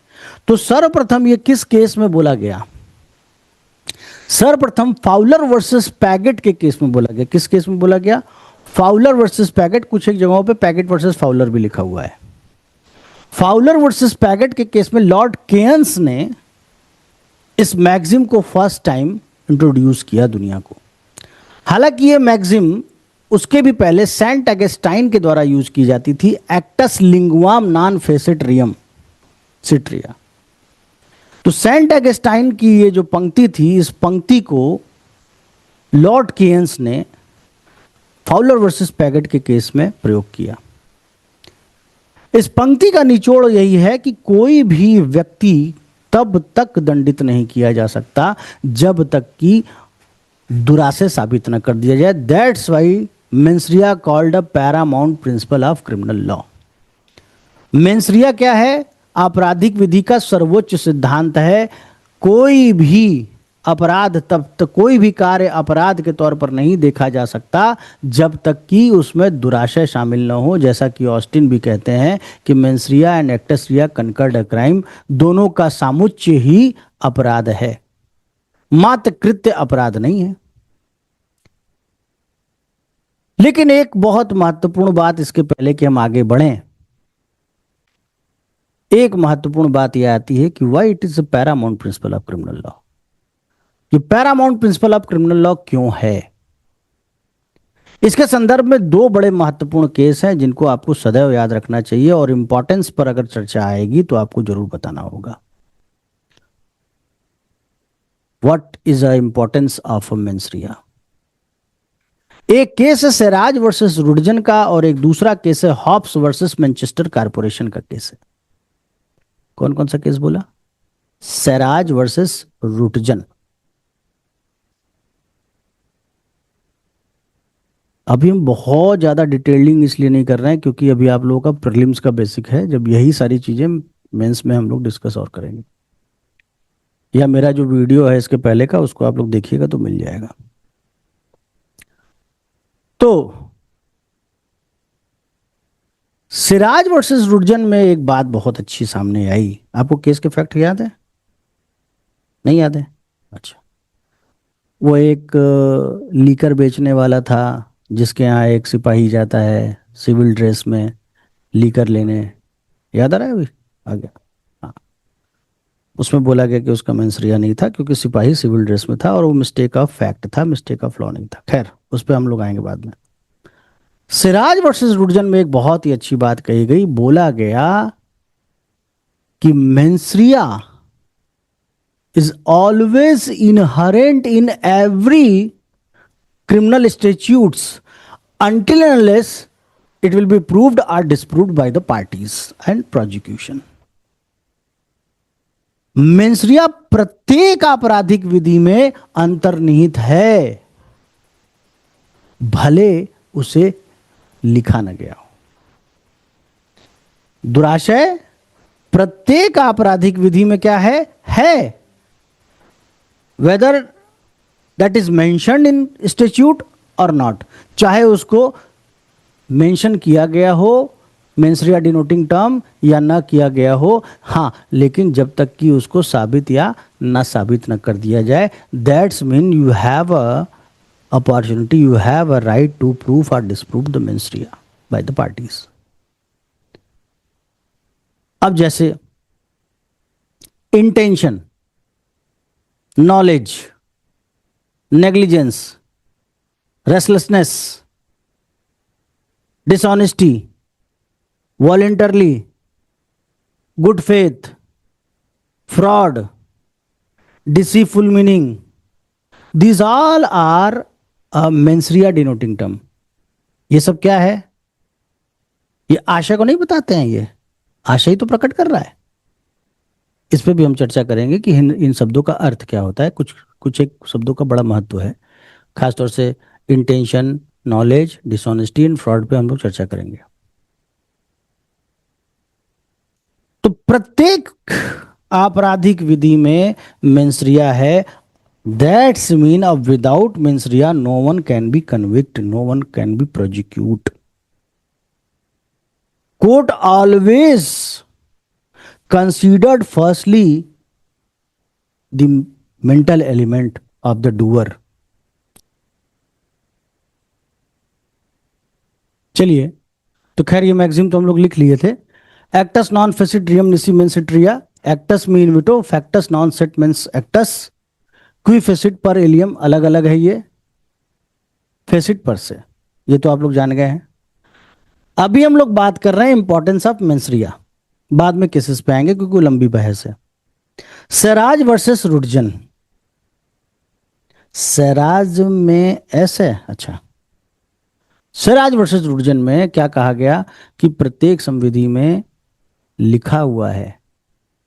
A: तो सर्वप्रथम ये किस केस में बोला गया? सर्वप्रथम फाउलर वर्सेस पैगेट के केस में बोला गया। किस केस में बोला गया? Fowler versus Paget. कुछ एक जगहों पे पैगेट वर्सेस फाउलर भी लिखा हुआ है। फाउलर वर्सेस पैगेट के केस में लॉर्ड केयन्स ने इस मैगजिम को फर्स्ट टाइम इंट्रोड्यूस किया दुनिया को। हालांकि ये मैगजिम उसके भी पहले सेंट अगस्टाइन के द्वारा यूज की जाती थी, एक्टस लिंगुआम नॉन फेसिट रियम सिट्रिया। तो सेंट अगस्टाइन की ये जो पंक्ति थी, इस पंक्ति को लॉर्ड केयन्स ने फाउलर वर्सेस पैगेट के केस में प्रयोग किया। इस पंक्ति का निचोड़ यही है कि कोई भी व्यक्ति तब तक दंडित नहीं किया जा सकता जब तक कि दुराशय साबित न कर दिया जाए। That's why mens rea called a paramount principle of criminal law. Mens rea क्या है? आपराधिक विधि का सर्वोच्च सिद्धांत है। कोई भी अपराध तब तक, कोई भी कार्य अपराध के तौर पर नहीं देखा जा सकता जब तक कि उसमें दुराशय शामिल न हो। जैसा कि ऑस्टिन भी कहते हैं कि mens rea and actus reus concurred a crime, दोनों का सामुच्य ही अपराध है, मात्र कृत्य अपराध नहीं है। लेकिन एक बहुत महत्वपूर्ण बात, इसके पहले कि हम आगे बढ़ें, एक महत्वपूर्ण बात यह आती है कि why it is a paramount principle of criminal law. ये paramount principle of criminal law क्यों है? इसके संदर्भ में दो बड़े महत्वपूर्ण केस हैं जिनको आपको सदैव याद रखना चाहिए, और इंपॉर्टेंस पर अगर चर्चा आएगी तो आपको जरूर बताना होगा। What is the importance of mens rea? एक केस है सेराज वर्सेस रुडजन का, और एक दूसरा केस है हॉब्स वर्सेस मैनचेस्टर कारपोरेशन का केस है। कौन कौन सा केस बोला? सेराज वर्सेस रुडजन। अभी हम बहुत ज्यादा डिटेलिंग इसलिए नहीं कर रहे हैं क्योंकि अभी आप लोगों का प्रीलिम्स का बेसिक है। जब यही सारी चीजें मेंस में हम लोग डिस्कस और करेंगे, या मेरा जो वीडियो है इसके पहले का, उसको आप लोग देखिएगा तो मिल जाएगा। तो सिराज वर्सेस रुडजन में एक बात बहुत अच्छी सामने आई। आपको केस के फैक्ट याद है? नहीं याद है? अच्छा। वो एक लीकर बेचने वाला था जिसके यहाँ एक सिपाही जाता है सिविल ड्रेस में लीकर लेने। याद आ रहा है अभी? आ गया। हाँ, उसमें बोला गया कि उसका मेंसरिया नहीं था क्योंकि सिपाही सिविल ड्रेस में था, और वो मिस्टेक ऑफ फैक्ट था, मिस्टेक ऑफ लॉ नहीं था। खैर, उस पर हम लोग आएंगे बाद में। सिराज वर्सेस रुडजन में एक बहुत ही अच्छी बात कही गई। बोला गया कि mens rea is always inherent in every criminal statutes until and unless it will be proved or disproved by the parties and prosecution. Mens rea प्रत्येक आपराधिक विधि में अंतर्निहित है, भले उसे लिखा न गया हो। दुराशय प्रत्येक आपराधिक विधि में क्या है whether that is mentioned in statute or not, चाहे उसको मेंशन किया गया हो मेंसरिया डिनोटिंग टर्म या ना किया गया हो। हाँ, लेकिन जब तक कि उसको साबित या ना साबित न कर दिया जाए, that's mean you have a opportunity, you have a right to prove और disprove the mens rea by the parties. अब जैसे intention, knowledge, negligence, restlessness, dishonesty, voluntarily, good faith, fraud, deceitful meaning, these all are mens rea denoting term. ये सब क्या है? ये आशय को नहीं बताते हैं, ये आशय ही तो प्रकट कर रहा है। इस पे भी हम चर्चा करेंगे कि इन शब्दों का अर्थ क्या होता है। कुछ कुछ एक शब्दों का बड़ा महत्व है, खासतौर से intention, knowledge, dishonesty and fraud पे हम लोग चर्चा करेंगे। तो प्रत्येक आपराधिक विधि में मेंसरिया है। दैट्स मीन अब without mens rea no one can be convict, no one can be prosecute. Court always considered firstly the mental element of the doer। चलिए, तो खैर ये मैक्सिम तो हम लोग लिख लिए थे। Actus non facit reum nisi mens sit rea, actus me invito, factus non est mens actus, qui facit per alium, अलग अलग है ये फेसिट पर से, ये तो आप लोग जान गए हैं। अभी हम लोग बात कर रहे हैं इंपॉर्टेंस ऑफ मेंसरिया, बाद में केसेस पे आएंगे क्योंकि लंबी बहस है। सराज वर्सेस रुडजन, सराज में ऐसे, अच्छा, स्वराज वर्सेस रुडजन में क्या कहा गया कि प्रत्येक संविधि में लिखा हुआ है,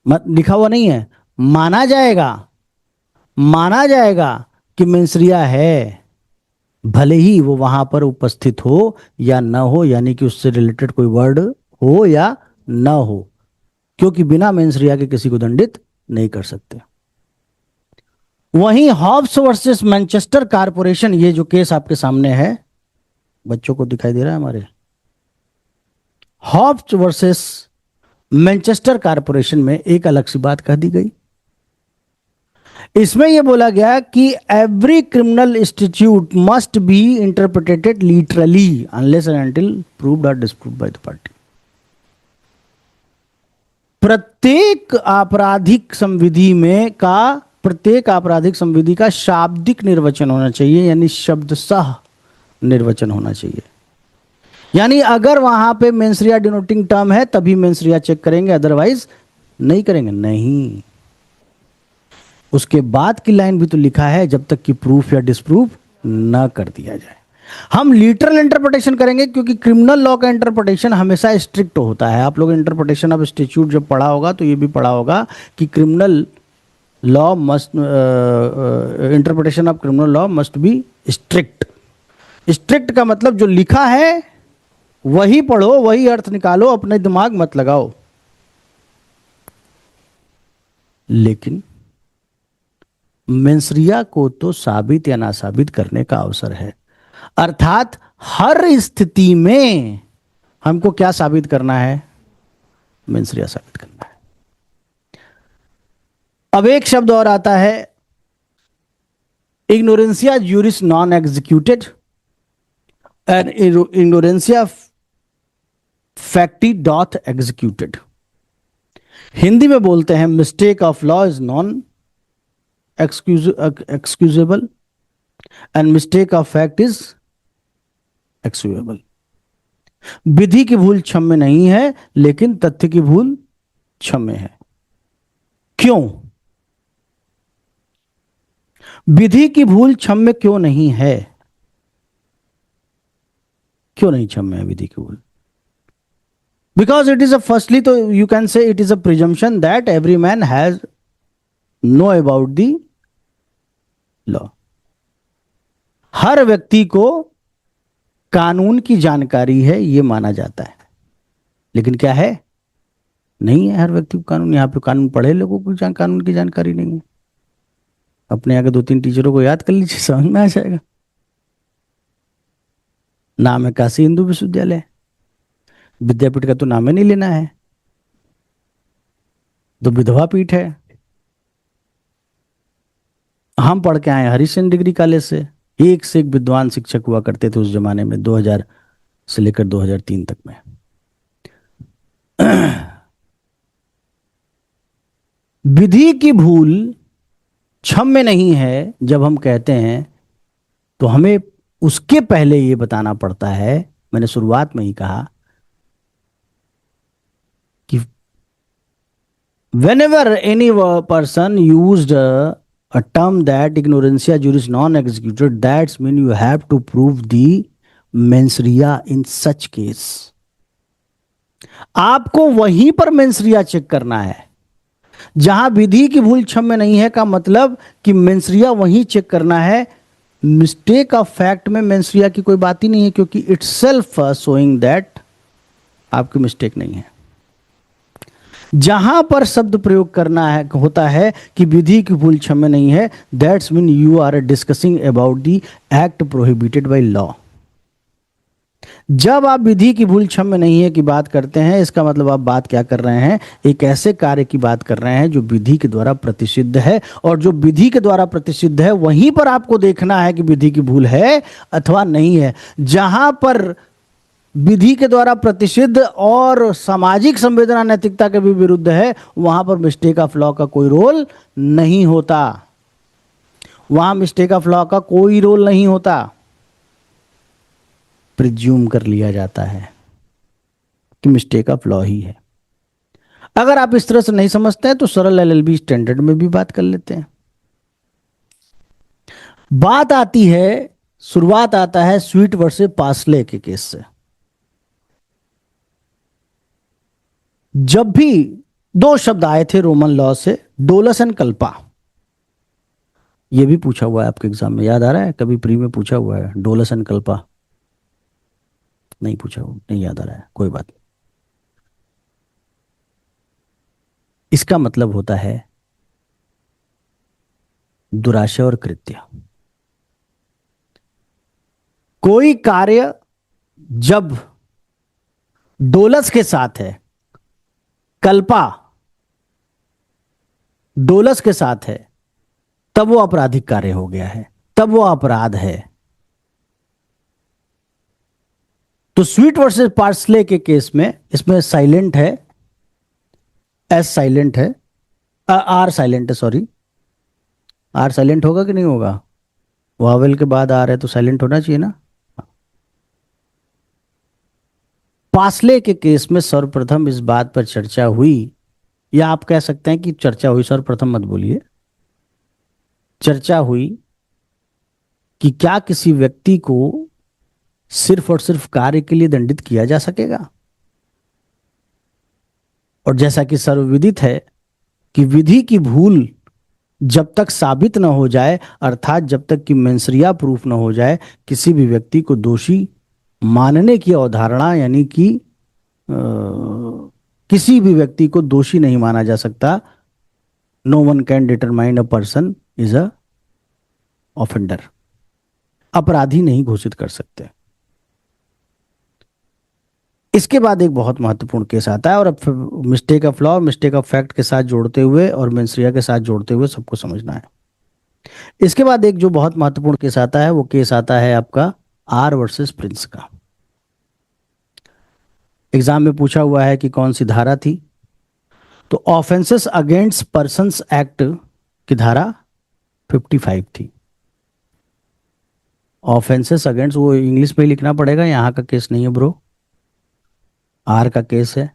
A: मत लिखा हुआ नहीं है, माना जाएगा, माना जाएगा कि मेंसरिया है, भले ही वो वहां पर उपस्थित हो या न हो, यानी कि उससे रिलेटेड कोई वर्ड हो या न हो, क्योंकि बिना मेंसरिया के किसी को दंडित नहीं कर सकते। वहीं हॉब्स वर्सेस मैनचेस्टर कारपोरेशन, ये जो केस आपके सामने है, बच्चों को दिखाई दे रहा है हमारे, हॉब्स वर्सेस मैनचेस्टर कारपोरेशन में एक अलग सी बात कह दी गई। इसमें यह बोला गया कि every criminal institute must be interpreted literally unless and until proved और डिस्प्रूव्ड बाय द पार्टी। प्रत्येक आपराधिक संविधि का शाब्दिक निर्वचन होना चाहिए, यानी शब्दशः निर्वचन होना चाहिए। यानी अगर वहां पे मेंसरिया डिनोटिंग टर्म है तभी मेंसरिया चेक करेंगे, अदरवाइज नहीं करेंगे। नहीं, उसके बाद की लाइन भी तो लिखा है, जब तक कि प्रूफ या डिसप्रूफ ना कर दिया जाए। हम लिटरल इंटरप्रिटेशन करेंगे क्योंकि क्रिमिनल लॉ का इंटरप्रिटेशन हमेशा स्ट्रिक्ट होता है। आप लोग इंटरप्रिटेशन ऑफ स्टैट्यूट जब पढ़ा होगा तो ये भी पढ़ा होगा कि criminal law must, interpretation of criminal law must be strict. Strict का मतलब जो लिखा है वही पढ़ो, वही अर्थ निकालो, अपने दिमाग मत लगाओ। लेकिन मेंसरिया को तो साबित या ना साबित करने का अवसर है, अर्थात हर स्थिति में हमको क्या साबित करना है? मेंसरिया साबित करना है। अब एक शब्द और आता है, ignorantia juris non executed and ignorantia facti doth executed. Hindi में बोलते हैं mistake of law is non excusable and mistake of fact is excusable. विधि की भूल क्षम्य नहीं है, लेकिन तथ्य की भूल क्षम्य है। क्यों? विधि की भूल क्षम्य क्यों नहीं है? क्यों नहीं क्षम्य है विधि की भूल? Because it is a firstly, तो you can say it is a presumption that every man has know about the law। हर व्यक्ति को कानून की जानकारी है, ये माना जाता है। लेकिन क्या है? नहीं है हर व्यक्ति को कानून। यहाँ पे कानून पढ़े लोगों को कानून की जानकारी नहीं है। अपने आगे 2-3 टीचरों को याद कर लीजिए, समझ में आ जाएगा। नाम है काशी हिंदू विश्वविद्यालय, विद्यापीठ का तो नाम ही नहीं लेना है, तो विधवा पीठ है। हम पढ़ के आए हरिश्चंद्र डिग्री कॉलेज से, एक से एक विद्वान शिक्षक हुआ करते थे उस जमाने में, 2000 से लेकर 2003 तक में। विधि की भूल क्षम्य नहीं है जब हम कहते हैं, तो हमें उसके पहले ये बताना पड़ता है, मैंने शुरुआत में ही कहा कि whenever any person used a term that ignorantia juris non executed, that's mean you have to prove the mens rea in such case। आपको वहीं पर मेंसरिया चेक करना है जहां विधि की भूल क्षम्य नहीं है, का मतलब कि मेंसरिया वहीं चेक करना है। मिस्टेक ऑफ फैक्ट में मेंसरिया की कोई बात ही नहीं है, क्योंकि इट्स सेल्फ शोइंग दैट आपकी मिस्टेक नहीं है। जहां पर शब्द प्रयोग करना है होता है कि विधि की भूल क्षम्य नहीं है, that's mean you are discussing about the act prohibited by law. जब आप विधि की भूल क्षम्य नहीं है की बात करते हैं, इसका मतलब आप बात क्या कर रहे हैं, एक ऐसे कार्य की बात कर रहे हैं जो विधि के द्वारा प्रतिषिद्ध है, और जो विधि के द्वारा प्रतिषिद्ध है वहीं पर आपको देखना है कि विधि की भूल है अथवा नहीं है। जहां पर विधि के द्वारा प्रतिषिद्ध और सामाजिक संवेदना नैतिकता के भी विरुद्ध है, वहां पर मिस्टेक ऑफ लॉ का कोई रोल नहीं होता। वहां मिस्टेक ऑफ लॉ का कोई रोल नहीं होता, प्रिज्यूम कर लिया जाता है कि मिस्टेक ऑफ लॉ ही है। अगर आप इस तरह से नहीं समझते हैं तो सरल एलएलबी स्टैंडर्ड में भी बात कर लेते हैं। बात आती है, शुरुआत आता है स्वीट वर्सेस पार्सले के केस से। जब भी दो शब्द आए थे रोमन लॉ से, डोलस एंड कल्पा, ये भी पूछा हुआ है आपके एग्जाम में, याद आ रहा है? कभी प्री में पूछा हुआ है डोलस एंड कल्पा? नहीं पूछा हुआ, नहीं याद आ रहा है, कोई बात नहीं। इसका मतलब होता है दुराशय और कृत्य। कोई कार्य जब डोलस के साथ है, कल्पा डोलस के साथ है, तब वो आपराधिक कार्य हो गया है, तब वो अपराध है। तो स्वीट वर्सेस पार्सले के केस में इसमें साइलेंट है, एस साइलेंट है, आर साइलेंट है, सॉरी। आर साइलेंट होगा कि नहीं होगा? वावेल के बाद आर है तो साइलेंट होना चाहिए ना। पार्सले के केस में सर्वप्रथम इस बात पर चर्चा हुई, या आप कह सकते हैं कि चर्चा हुई, सर्वप्रथम मत बोलिए, चर्चा हुई कि क्या किसी व्यक्ति को सिर्फ और सिर्फ कार्य के लिए दंडित किया जा सकेगा। और जैसा कि सर्वविदित है कि विधि की भूल जब तक साबित न हो जाए, अर्थात जब तक कि मेंसरिया प्रूफ न हो जाए, किसी भी व्यक्ति को दोषी मानने की अवधारणा, यानी कि किसी भी व्यक्ति को दोषी नहीं माना जा सकता। No one can determine a person is a offender, अपराधी नहीं घोषित कर सकते। इसके बाद एक बहुत महत्वपूर्ण केस आता है, और अब mistake of law, mistake of fact के साथ जोड़ते हुए और मेंसरिया के साथ जोड़ते हुए सबको समझना है। इसके बाद एक जो बहुत महत्वपूर्ण केस आता है, वो केस आता है आपका आर वर्सेस प्रिंस का। एग्जाम में पूछा हुआ है कि कौन सी धारा थी, तो ऑफेंसेस अगेंस्ट पर्संस एक्ट की धारा 55 थी। ऑफेंसेस अगेंस्ट, वो इंग्लिश में ही लिखना पड़ेगा, यहाँ का केस नहीं है ब्रो, आर का केस है।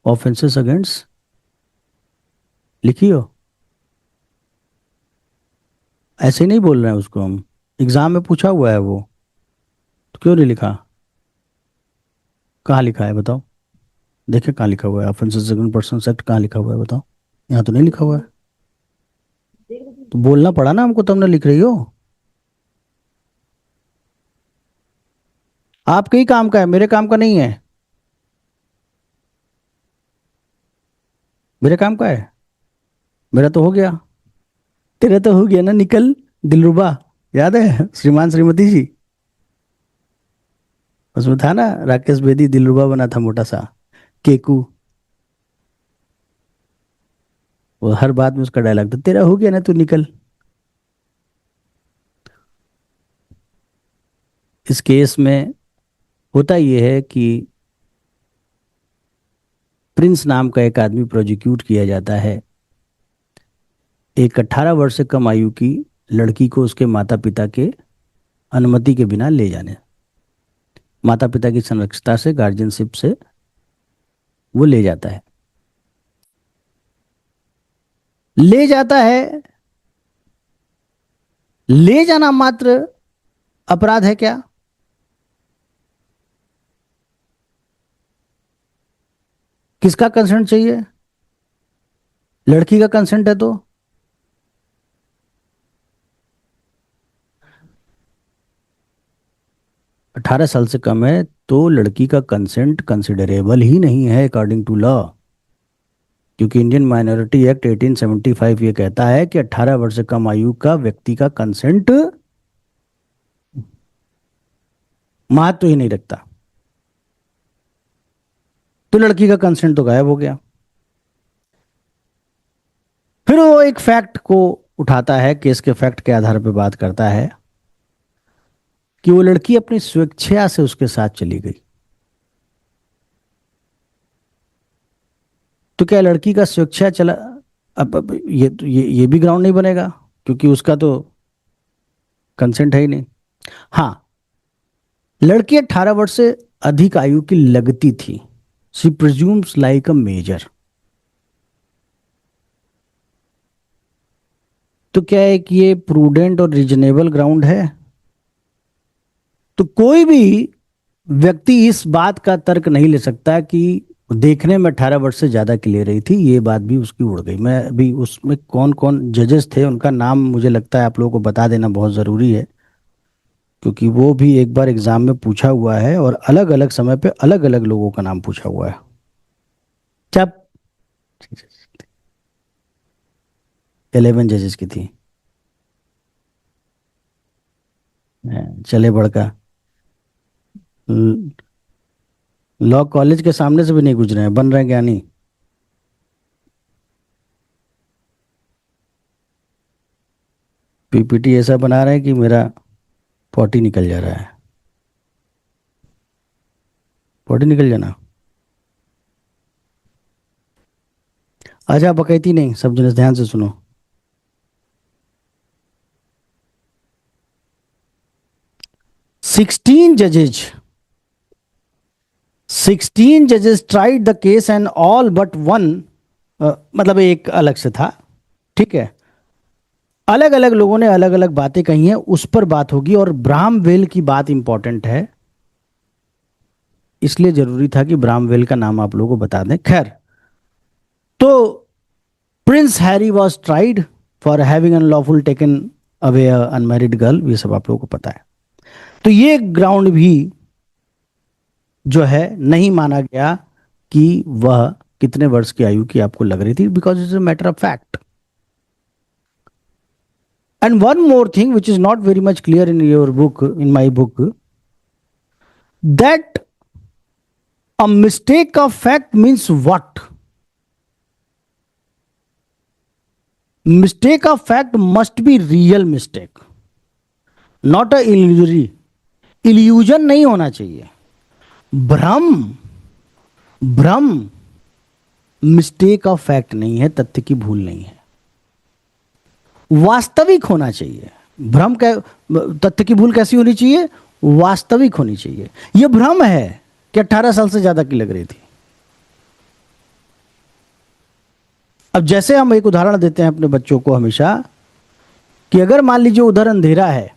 A: ऑफेंसेस अगेंस्ट लिखियो, ऐसे नहीं बोल रहे हैं उसको हम, एग्जाम में पूछा हुआ है वो, तो क्यों नहीं लिखा? कहाँ लिखा है बताओ, देखिए कहाँ लिखा हुआ है, ऑफेंसेस अगेंस्ट पर्संस एक्ट कहाँ लिखा हुआ है बताओ? यहाँ तो नहीं लिखा हुआ है। तो बोलना पड़ा ना हमको, तब ना लिख रही हो। आपके ही काम का है, मेरे काम का नहीं है। मेरे काम का है, मेरा तो हो गया, तेरा तो हो गया ना। निकल दिलरुबा, याद है श्रीमान श्रीमती जी? उसमें था ना राकेश बेदी, दिलरुबा बना था मोटा सा, केकू। वो हर बात में उसका डायलॉग था, तेरा हो गया ना, तू निकल। इस केस में होता यह है कि प्रिंस नाम का एक आदमी प्रोजिक्यूट किया जाता है, एक 18 वर्ष से कम आयु की लड़की को उसके माता पिता के अनुमति के बिना ले जाने, माता पिता की संरक्षता से, गार्जियनशिप से वो ले जाता है। ले जाता है, ले जाना मात्र अपराध है क्या? किसका कंसेंट चाहिए? लड़की का कंसेंट है तो 18 साल से कम है तो लड़की का कंसेंट कंसिडरेबल ही नहीं है अकॉर्डिंग टू लॉ, क्योंकि इंडियन माइनॉरिटी एक्ट 1875 ये कहता है कि 18 वर्ष से कम आयु का व्यक्ति का कंसेंट महत्व ही नहीं रखता। तो लड़की का कंसेंट तो गायब हो गया। फिर वो एक फैक्ट को उठाता है, केस के फैक्ट के आधार पर बात करता है कि वो लड़की अपनी स्वेच्छा से उसके साथ चली गई। तो क्या लड़की का स्वेच्छा चला? अब ये भी ग्राउंड नहीं बनेगा, क्योंकि उसका तो कंसेंट है ही नहीं। हाँ, लड़की 18 वर्ष से अधिक आयु की लगती थी, she presumes like a major. तो क्या है कि ये प्रूडेंट और रीजनेबल ग्राउंड है? तो कोई भी व्यक्ति इस बात का तर्क नहीं ले सकता कि देखने में 18 वर्ष से ज्यादा की ले रही थी, ये बात भी उसकी उड़ गई। मैं अभी उसमें कौन कौन जजेस थे उनका नाम मुझे लगता है आप लोगों को बता देना बहुत जरूरी है, क्योंकि वो भी एक बार एग्जाम में पूछा हुआ है और अलग अलग समय पे अलग अलग लोगों का नाम पूछा हुआ है। जब 11 जजेस की थी। चले बड़का लॉ कॉलेज के सामने से भी नहीं गुजरे हैं, बन रहे हैं ज्ञानी। पीपीटी ऐसा बना रहे हैं कि मेरा पॉटी निकल जा रहा है। पॉटी निकल जाना। अच्छा, बकैती नहीं, सब जने ध्यान से सुनो। 16 जजेज 16 जजेस tried the case and all but one, मतलब एक अलग से था, ठीक है। अलग अलग लोगों ने अलग अलग बातें कही हैं, उस पर बात होगी। और ब्राहमवेल की बात इंपॉर्टेंट है, इसलिए जरूरी था कि ब्राहमवेल का नाम आप लोगों को बता दें। खैर, तो Prince Harry was tried for having unlawful taken away unmarried girl, ये सब आप लोगों को पता है। तो ये ग्राउंड भी जो है नहीं माना गया कि वह कितने वर्ष की आयु की आपको लग रही थी, because it's a matter of fact. And one more thing which is not very much clear in your book, in my book, that a mistake of fact means what? Mistake of fact must be real mistake, not a illusory. Illusion नहीं होना चाहिए। भ्रम, भ्रम मिस्टेक ऑफ फैक्ट नहीं है, तथ्य की भूल नहीं है। वास्तविक होना चाहिए। भ्रम का, तथ्य की भूल कैसी होनी चाहिए? वास्तविक होनी चाहिए। यह भ्रम है कि 18 साल से ज्यादा की लग रही थी। अब जैसे हम एक उदाहरण देते हैं अपने बच्चों को हमेशा, कि अगर मान लीजिए उधर अंधेरा है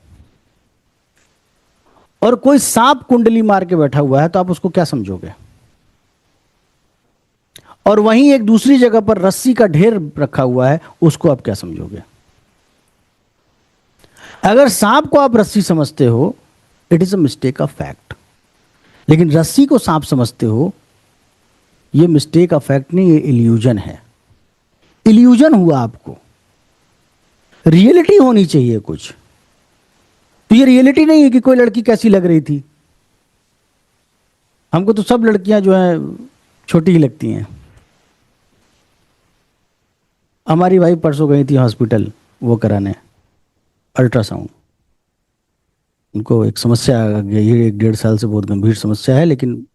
A: और कोई सांप कुंडली मार के बैठा हुआ है, तो आप उसको क्या समझोगे? और वहीं एक दूसरी जगह पर रस्सी का ढेर रखा हुआ है, उसको आप क्या समझोगे? अगर सांप को आप रस्सी समझते हो, it is a mistake of fact. लेकिन रस्सी को सांप समझते हो, यह मिस्टेक ऑफ फैक्ट नहीं, ये इल्यूजन है। इल्यूजन हुआ आपको। रियलिटी होनी चाहिए कुछ। तो ये रियलिटी नहीं है कि कोई लड़की कैसी लग रही थी। हमको तो सब लड़कियां जो हैं छोटी ही लगती हैं। हमारी भाई परसों गई थी हॉस्पिटल वो कराने, अल्ट्रासाउंड। उनको एक समस्या आ गई है, 1 डेढ़ साल से बहुत गंभीर समस्या है, लेकिन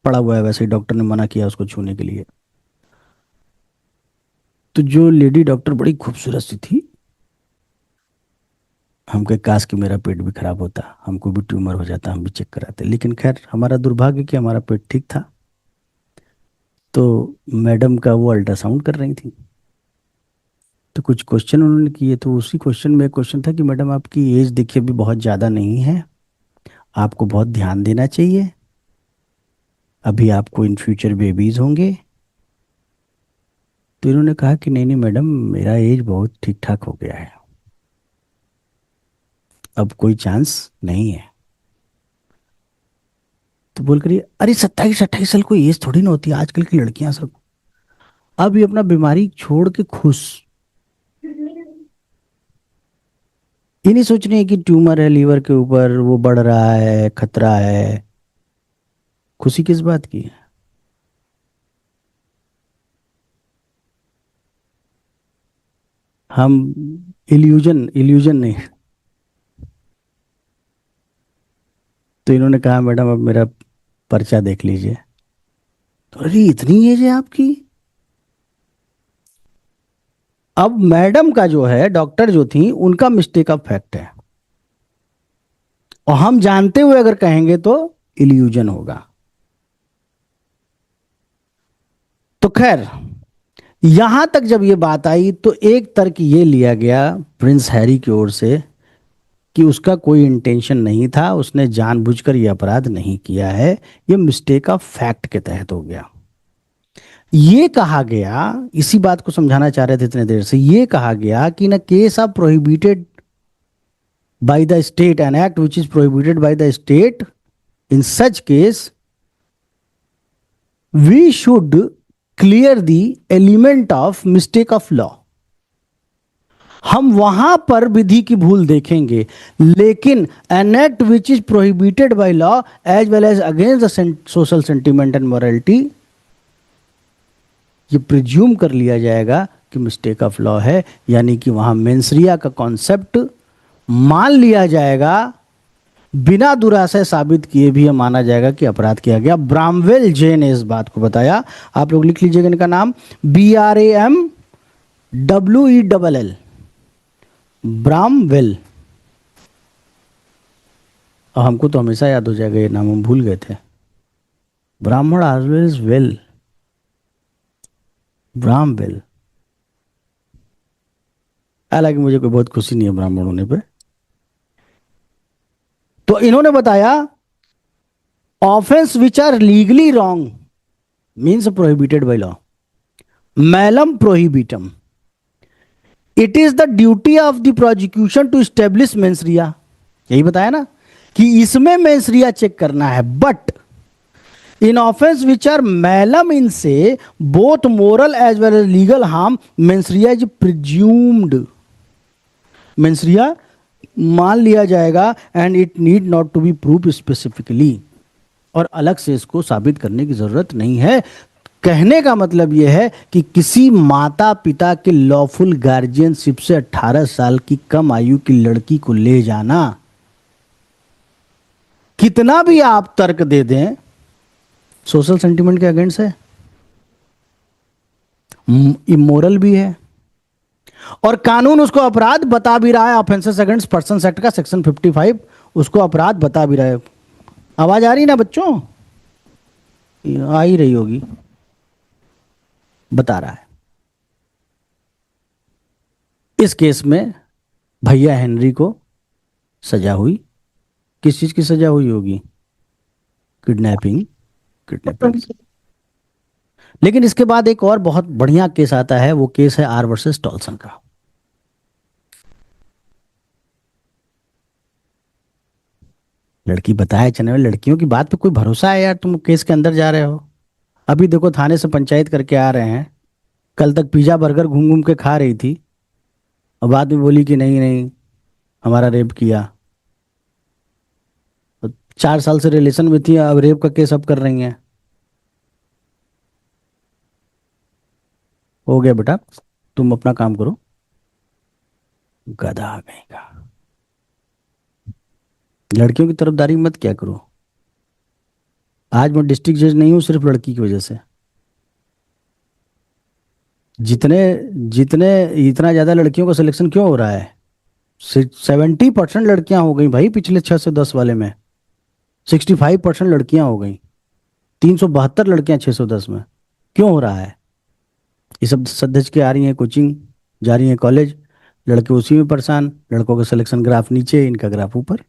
A: पड़ा हुआ है, वैसे ही डॉक्टर ने मना किया उसको छूने के लिए। तो जो लेडी डॉक्टर बड़ी खूबसूरत सी थी, हम कहे काश कि मेरा पेट भी खराब होता, हमको भी ट्यूमर हो जाता, हम भी चेक कराते। लेकिन खैर, हमारा दुर्भाग्य कि हमारा पेट ठीक था। तो मैडम का वो अल्ट्रासाउंड कर रही थी, तो कुछ क्वेश्चन उन्होंने किए। तो उसी क्वेश्चन में एक क्वेश्चन था कि मैडम आपकी एज देखिए भी बहुत ज़्यादा नहीं है, आपको बहुत ध्यान देना चाहिए, अभी आपको इन फ्यूचर बेबीज होंगे, तो इन्होंने कहा कि नहीं नहीं मैडम, मेरा एज बहुत ठीक ठाक हो गया है, अब कोई चांस नहीं है। तो बोल करिए, अरे 27-28 साल कोई एज थोड़ी ना होती है, आजकल की लड़कियां सब। अब ये अपना बीमारी छोड़ के खुश। ये नहीं सोच रही है कि ट्यूमर है लीवर के ऊपर, वो बढ़ रहा है, खतरा है। खुशी किस बात की है? हम इल्यूजन इल्यूजन नहीं। तो इन्होंने कहा मैडम अब मेरा पर्चा देख लीजिए। तो अरे इतनी एज है आपकी? अब मैडम का जो है, डॉक्टर जो थी, उनका मिस्टेक ऑफ फैक्ट है, और हम जानते हुए अगर कहेंगे तो इल्यूजन होगा। तो खैर, यहां तक जब ये बात आई तो एक तर्क ये लिया गया प्रिंस हैरी की ओर से कि उसका कोई इंटेंशन नहीं था, उसने जानबूझकर ये अपराध नहीं किया है, ये मिस्टेक ऑफ फैक्ट के तहत हो गया। ये कहा गया, इसी बात को समझाना चाह रहे थे इतने देर से, ये कहा गया कि इन case of prohibited by the state, an act which is prohibited by the state, in such case we should clear the element of mistake of law। हम वहां पर विधि की भूल देखेंगे, लेकिन an act which is prohibited by law as well as against the social sentiment and morality, ये प्रिज्यूम कर लिया जाएगा कि मिस्टेक ऑफ लॉ है, यानी कि वहां मेंसरिया का कॉन्सेप्ट मान लिया जाएगा, बिना दुराशय साबित किए भी यह माना जाएगा कि अपराध किया गया। ब्रामवेल जे ने इस बात को बताया। आप लोग लिख लीजिएगा इनका नाम, BRAMWELL, ब्रामवेल। और हमको तो हमेशा याद हो जाएगा ये नाम, हम भूल गए थे। ब्राह्मण ऑलवेज वेल, ब्रामवेल। हालांकि मुझे कोई बहुत खुशी नहीं है ब्राह्मण होने पे। तो इन्होंने बताया, offence which are legally wrong means prohibited by law, malum prohibitum, it is the duty of the prosecution to establish mens rea. यही बताया ना कि इसमें मेंसरिया चेक करना है, but in offence which are malum in se both moral as well as legal harm mens rea is presumed. Mens rea मान लिया जाएगा and it need not to be prove specifically, और अलग से इसको साबित करने की जरूरत नहीं है। कहने का मतलब यह है कि किसी माता पिता के लॉफुल गार्जियनशिप से 18 साल की कम आयु की लड़की को ले जाना, कितना भी आप तर्क दे दें, सोशल सेंटिमेंट के अगेंस्ट है, इमोरल भी है, और कानून उसको अपराध बता भी रहा है। ऑफेंसेस अगेंस्ट पर्सन्स एक्ट का सेक्शन 55 उसको अपराध बता भी रहा है। आवाज आ रही ना बच्चों? आ ही रही होगी, बता रहा है। इस केस में भैया हेनरी को सजा हुई। किस चीज की सजा हुई होगी? Kidnapping, kidnapping. लेकिन इसके बाद एक और बहुत बढ़िया केस आता है, वो केस है आर वर्सेस टॉल्सन का। लड़की बताए चने वाली, लड़कियों की बात पे कोई भरोसा है यार? तुम केस के अंदर जा रहे हो, अभी देखो थाने से पंचायत करके आ रहे हैं, कल तक पिज्जा बर्गर घूम घूम के खा रही थी, और बाद में बोली कि नहीं नहीं हमारा रेप किया। तो 4 साल से रिलेशन में थी, अब रेप का केस अब कर रही हैं। हो गया बेटा, तुम अपना काम करो, गधा कहीं का। लड़कियों की तरफदारी मत क्या करो। आज मैं डिस्ट्रिक्ट जज नहीं हूं सिर्फ लड़की की वजह से। जितने जितने इतना ज्यादा लड़कियों का सिलेक्शन क्यों हो रहा है? 70% लड़कियां हो गई भाई पिछले 610 वाले में, 65% लड़कियां हो गई, 372 लड़कियां 610 में। क्यों हो रहा है? ये सब सदस्य के आ रही हैं कोचिंग, जा रही हैं कॉलेज, लड़के उसी में परेशान, लड़कों का सिलेक्शन ग्राफ नीचे, इनका ग्राफ ऊपर।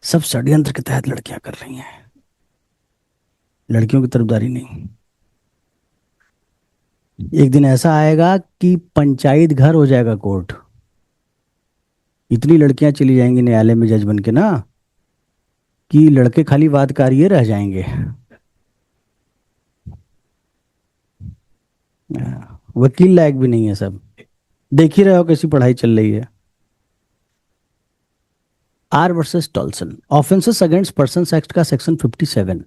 A: सब षड्यंत्र के तहत लड़कियां कर रही हैं, लड़कियों की तरफदारी नहीं। एक दिन ऐसा आएगा कि पंचायत घर हो जाएगा कोर्ट। इतनी लड़कियां चली जाएंगी न्यायालय में जज बन के ना, कि लड़के खाली वादकारिये रह जाएंगे। वकील लायक भी नहीं है सब। देख ही रहे हो कैसी पढ़ाई चल रही है। R versus Tolson, offences against persons act का सेक्शन 57।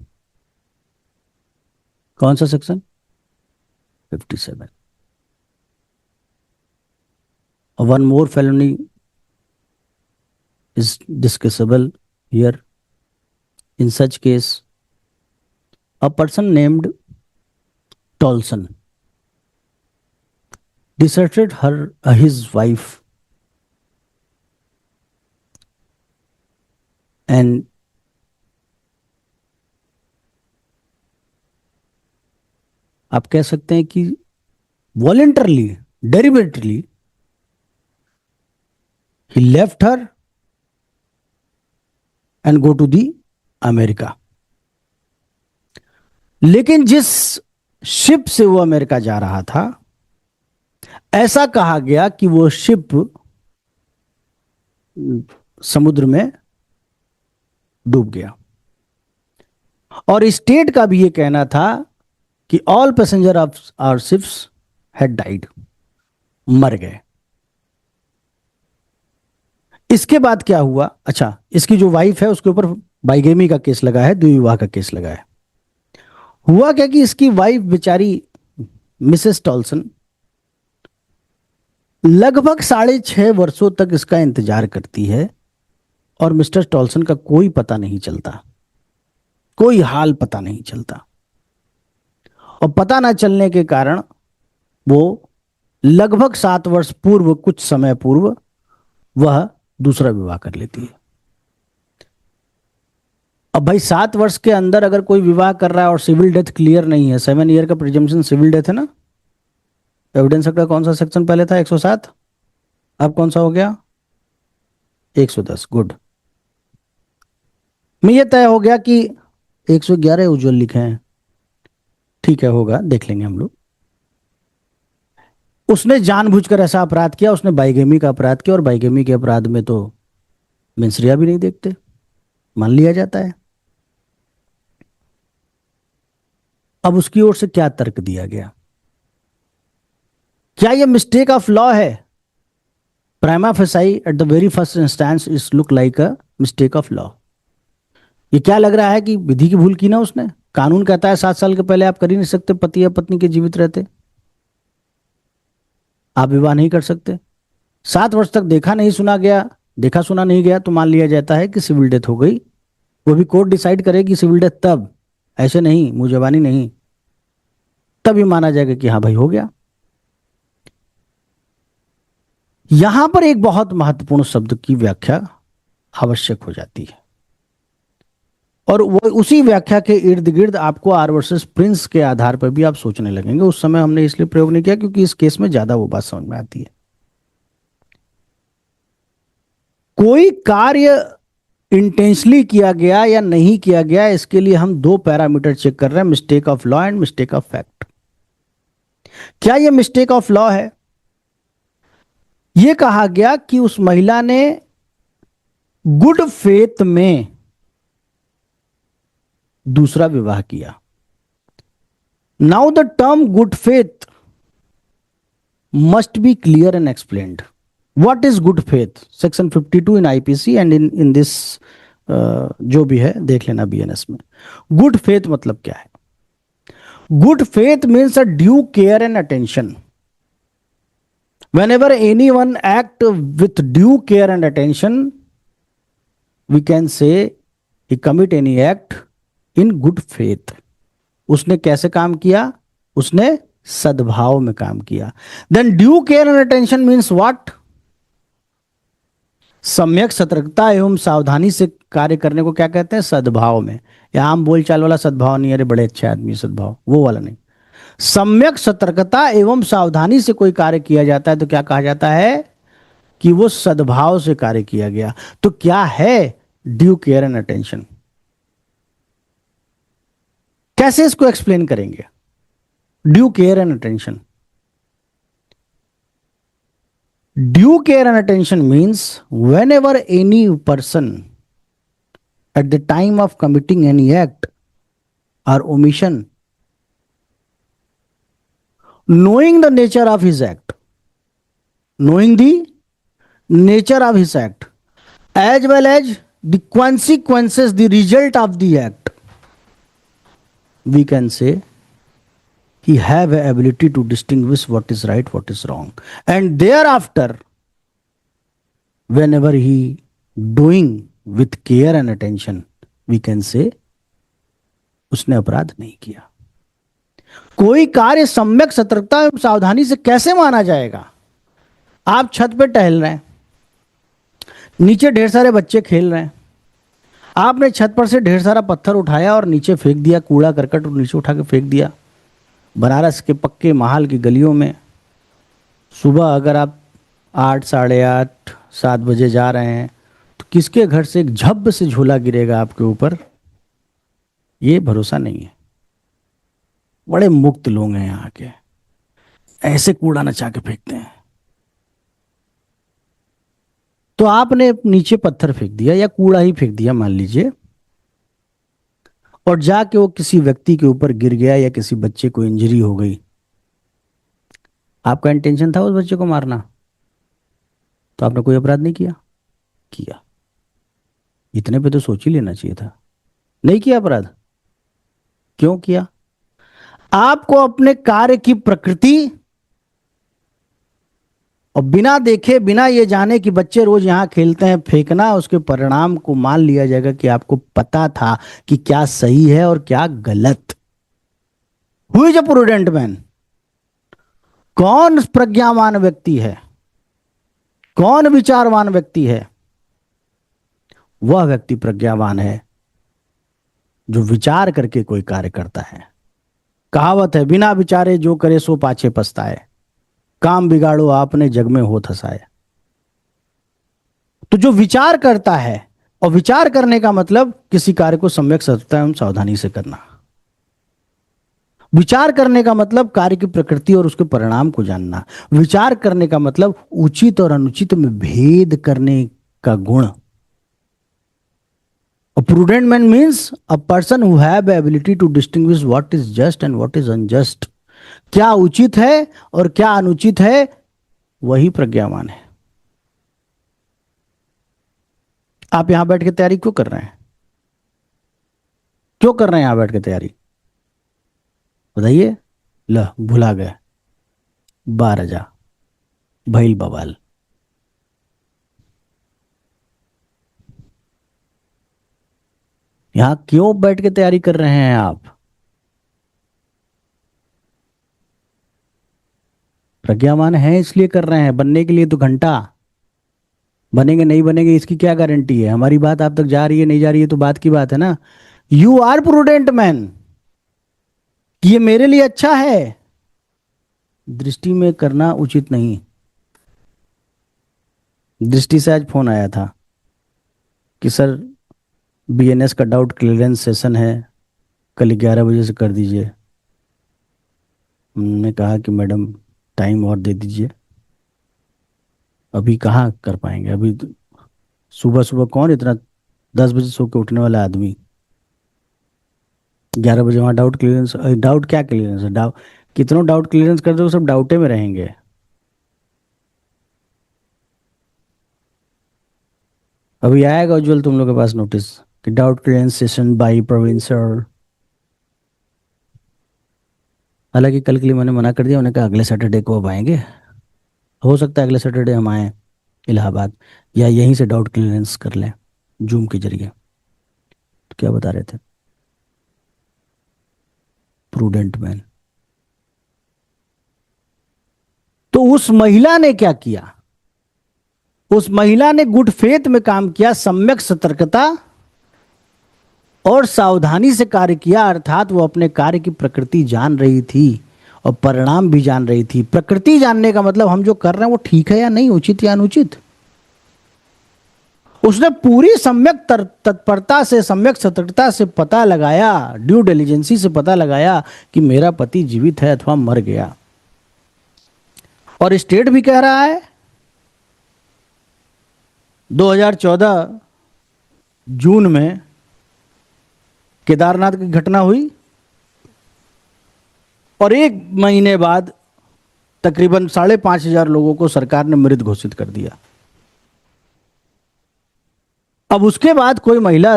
A: कौन सा section? 57। One more felony is discussable here. In such case, a person named Tolson deserted his wife, and आप कह सकते हैं कि voluntarily, deliberately, he left her and go to the America. लेकिन जिस शिप से वो अमेरिका जा रहा था, ऐसा कहा गया कि वो शिप समुद्र में डूब गया। और स्टेट का भी ये कहना था कि all passenger of our ships had died, मर गए। इसके बाद क्या हुआ? अच्छा, इसकी जो वाइफ है उसके ऊपर बाइगेमी का केस लगा है, द्विविवाह का केस लगा है। हुआ क्या कि इसकी वाइफ बेचारी मिसेस टॉल्सन लगभग 6.5 वर्षों तक इसका इंतजार करती है, और मिस्टर टॉल्सन का कोई पता नहीं चलता, कोई हाल पता नहीं चलता। और पता ना चलने के कारण वो लगभग 7 वर्ष पूर्व, कुछ समय पूर्व, वह दूसरा विवाह कर लेती है। अब भाई 7 वर्ष के अंदर अगर कोई विवाह कर रहा है और सिविल डेथ क्लियर नहीं है, 7 ईयर का प्रिजम्पशन सिविल डेथ है ना। एविडेंस एक्ट का कौन सा सेक्शन पहले था? 107। अब कौन सा हो गया? 110। गुड। में ये तय हो गया कि 111 उज्जवल लिखे हैं, ठीक है, होगा, देख लेंगे हम लोग। उसने जानबूझकर ऐसा अपराध किया, उसने बाइगेमी का अपराध किया, और बाइगेमी के अपराध में तो मेंसरिया भी नहीं देखते, मान लिया जाता है। अब उसकी ओर से क्या तर्क दिया गया? क्या यह मिस्टेक ऑफ लॉ है? Prima facie at the very first instance is look like a mistake of law. ये क्या लग रहा है कि विधि की भूल की ना उसने? कानून कहता है 7 साल के पहले आप कर ही नहीं सकते, पति या पत्नी के जीवित रहते आप विवाह नहीं कर सकते। 7 वर्ष तक देखा नहीं सुना गया, देखा सुना नहीं गया, तो मान लिया जाता है कि सिविल डेथ हो गई। वो भी कोर्ट डिसाइड करेगी सिविल डेथ तब, ऐसे नहीं, मुंह जबानी नहीं, तभी माना जाएगा कि हाँ भाई हो गया। यहां पर एक बहुत महत्वपूर्ण शब्द की व्याख्या आवश्यक हो जाती है, और वो उसी व्याख्या के इर्द गिर्द आपको आर वर्सेस प्रिंस के आधार पर भी आप सोचने लगेंगे। उस समय हमने इसलिए प्रयोग नहीं किया क्योंकि इस केस में ज्यादा वो बात समझ में आती है। कोई कार्य इंटेंशनली किया गया या नहीं किया गया, इसके लिए हम 2 पैरामीटर चेक कर रहे हैं, mistake of law and mistake of fact. क्या यह मिस्टेक ऑफ लॉ है? यह कहा गया कि उस महिला ने गुड फेथ में दूसरा विवाह किया। Now the term good faith must be clear and explained. What is good faith? Section 52 in IPC and in this जो भी है देख लेना बीएनएस में। गुड फेथ मतलब क्या है? Good faith means a due care and attention. whenever anyone act with due care and attention, we can say he commit any act in good faith। उसने कैसे काम किया? उसने सद्भाव में काम किया। then due care and attention means what? सम्यक सतर्कता एवं सावधानी से कार्य करने को क्या कहते हैं? सद्भाव में। या आम बोलचाल वाला सद्भाव नहीं, अरे बड़े अच्छे आदमी सद्भाव, वो वाला नहीं। सम्यक सतर्कता एवं सावधानी से कोई कार्य किया जाता है तो क्या कहा जाता है? कि वो सद्भाव से कार्य किया गया। तो क्या है ड्यू केयर एंड अटेंशन? कैसे इसको एक्सप्लेन करेंगे? Due care and attention Due care and attention means whenever any person at the time of committing any act or omission, knowing the nature of his act, knowing the nature of his act, as well as the consequences, the result of the act, we can say he have a ability to distinguish what is right, what is wrong, and thereafter, whenever he doing with care and attention, we can say उसने अपराध नहीं किया। कोई कार्य सम्यक सतर्कता एवं सावधानी से कैसे माना जाएगा? आप छत पे टहल रहे हैं, नीचे ढेर सारे बच्चे खेल रहे हैं, आपने छत पर से ढेर सारा पत्थर उठाया और नीचे फेंक दिया, कूड़ा करकट नीचे उठा के फेंक दिया। बनारस के पक्के महाल की गलियों में सुबह अगर आप 8, साढ़े 8, 7 बजे जा रहे हैं तो किसके घर से एक झब्ब से झोला गिरेगा आपके ऊपर, ये भरोसा नहीं है। बड़े मुक्त लोग हैं यहाँ के, ऐसे कूड़ा नचा के फेंकते हैं। तो आपने नीचे पत्थर फेंक दिया या कूड़ा ही फेंक दिया मान लीजिए, और जाके वो किसी व्यक्ति के ऊपर गिर गया या किसी बच्चे को इंजरी हो गई, आपका इंटेंशन था उस बच्चे को मारना, तो आपने कोई अपराध नहीं किया? किया। इतने पे तो सोच ही लेना चाहिए था। नहीं किया अपराध। क्यों किया? आपको अपने कार्य की प्रकृति और बिना देखे, बिना ये जाने कि बच्चे रोज यहां खेलते हैं, फेंकना, उसके परिणाम को मान लिया जाएगा कि आपको पता था कि क्या सही है और क्या गलत। Who is a prudent man? कौन प्रज्ञावान व्यक्ति है, कौन विचारवान व्यक्ति है? वह व्यक्ति प्रज्ञावान है जो विचार करके कोई कार्य करता है। कहावत है, बिना विचारे जो करे सो पाछे पछताए, काम बिगाड़ो आपने जग में होत हंसाए। तो जो विचार करता है, और विचार करने का मतलब किसी कार्य को सम्यक सतर्कता एवं सावधानी से करना। विचार करने का मतलब कार्य की प्रकृति और उसके परिणाम को जानना। विचार करने का मतलब उचित और अनुचित में भेद करने का गुण। A prudent man means a person who have the ability to distinguish what is just and what is unjust. क्या उचित है और क्या अनुचित है, वही प्रज्ञावान है। आप यहां बैठ के तैयारी क्यों कर रहे हैं? क्यों कर रहे हैं यहां बैठ के तैयारी? बताइए। ल भुला गए, 12 जा भैल बवाल। यहां क्यों बैठ के तैयारी कर रहे हैं आप? प्रज्ञावान है इसलिए कर रहे हैं। बनने के लिए तो घंटा, बनेंगे नहीं बनेंगे इसकी क्या गारंटी है? हमारी बात आप तक जा रही है नहीं जा रही है तो बात की बात है ना। यू आर प्रूडेंट मैन, ये मेरे लिए अच्छा है, दृष्टि में करना उचित नहीं। दृष्टि से आज फोन आया था कि सर बीएनएस का डाउट क्लियरेंस सेशन है, कल 11 बजे से कर दीजिए। हमने कहा कि मैडम टाइम और दे दीजिए, अभी कहाँ कर पाएंगे। अभी सुबह सुबह कौन इतना 10 बजे सो के उठने वाला आदमी 11 बजे वहाँ डाउट क्लियरेंस? डाउट क्या क्लियरेंस है? कितनों डाउट क्लियरेंस कर दो सब डाउटे में रहेंगे। अभी आएगा उज्जवल तुम लोग के पास नोटिस कि doubt clearance session by Praveen sir. हालांकि कल के लिए मैंने मना कर दिया, उन्होंने कहा अगले सैटरडे को अब आएंगे। हो सकता है अगले सैटरडे हम आए इलाहाबाद, या यहीं से डाउट क्लियरेंस कर लें जूम के जरिए। तो क्या बता रहे थे? Prudent man. तो उस महिला ने क्या किया? उस महिला ने गुड फेथ में काम किया, सम्यक सतर्कता और सावधानी से कार्य किया, अर्थात वो अपने कार्य की प्रकृति जान रही थी और परिणाम भी जान रही थी। प्रकृति जानने का मतलब हम जो कर रहे हैं वो ठीक है या नहीं, उचित या अनुचित। उसने पूरी सम्यक तत्परता से, सम्यक सतर्कता से पता लगाया, ड्यू डिलिजेंसी से पता लगाया कि मेरा पति जीवित है अथवा मर गया। और स्टेट भी कह रहा है 2014 जून में केदारनाथ की घटना हुई और एक महीने बाद तकरीबन 5,500 लोगों को सरकार ने मृत घोषित कर दिया। अब उसके बाद कोई महिला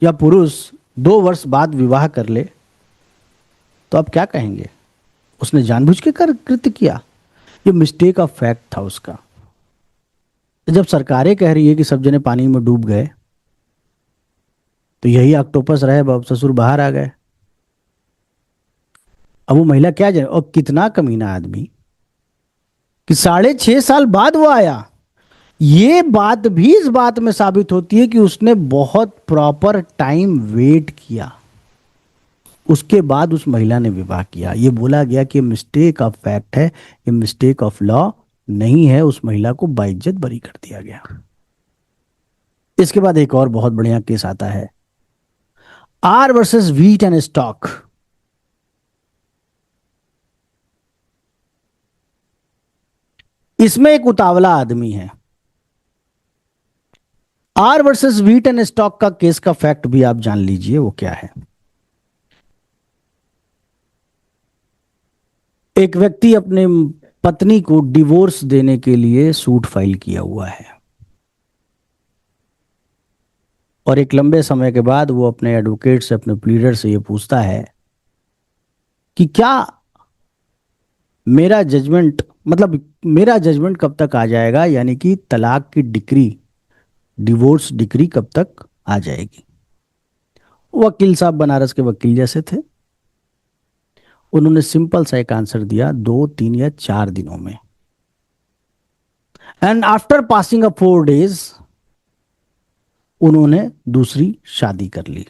A: या पुरुष 2 वर्ष बाद विवाह कर ले तो आप क्या कहेंगे? उसने जानबूझ के कर कृत्य किया, ये मिस्टेक ऑफ फैक्ट था उसका। जब सरकारें कह रही है कि सब जने पानी में डूब गए तो यही ऑक्टोपस रहे, बाप ससुर बाहर आ गए। अब वो महिला क्या जाने, और कितना कमीना आदमी कि 6.5 साल बाद वो आया। ये बात भी इस बात में साबित होती है कि उसने बहुत प्रॉपर टाइम वेट किया, उसके बाद उस महिला ने विवाह किया। ये बोला गया कि मिस्टेक ऑफ फैक्ट है, ये मिस्टेक ऑफ लॉ नहीं है। उस महिला को बाइज्जत बरी कर दिया गया। इसके बाद एक और बहुत बढ़िया केस आता है, R versus wheat and stock. इसमें एक उतावला आदमी है। R versus wheat and stock का केस का फैक्ट भी आप जान लीजिए वो क्या है। एक व्यक्ति अपने पत्नी को डिवोर्स देने के लिए सूट फाइल किया हुआ है और एक लंबे समय के बाद वो अपने एडवोकेट से, अपने प्लीडर से ये पूछता है कि क्या मेरा जजमेंट, मतलब मेरा जजमेंट कब तक आ जाएगा, यानी कि तलाक की डिक्री, डिवोर्स डिक्री कब तक आ जाएगी। वकील साहब बनारस के वकील जैसे थे, उन्होंने सिंपल सा एक आंसर दिया, 2, 3 या 4 दिनों में। And after passing a 4 days उन्होंने दूसरी शादी कर ली।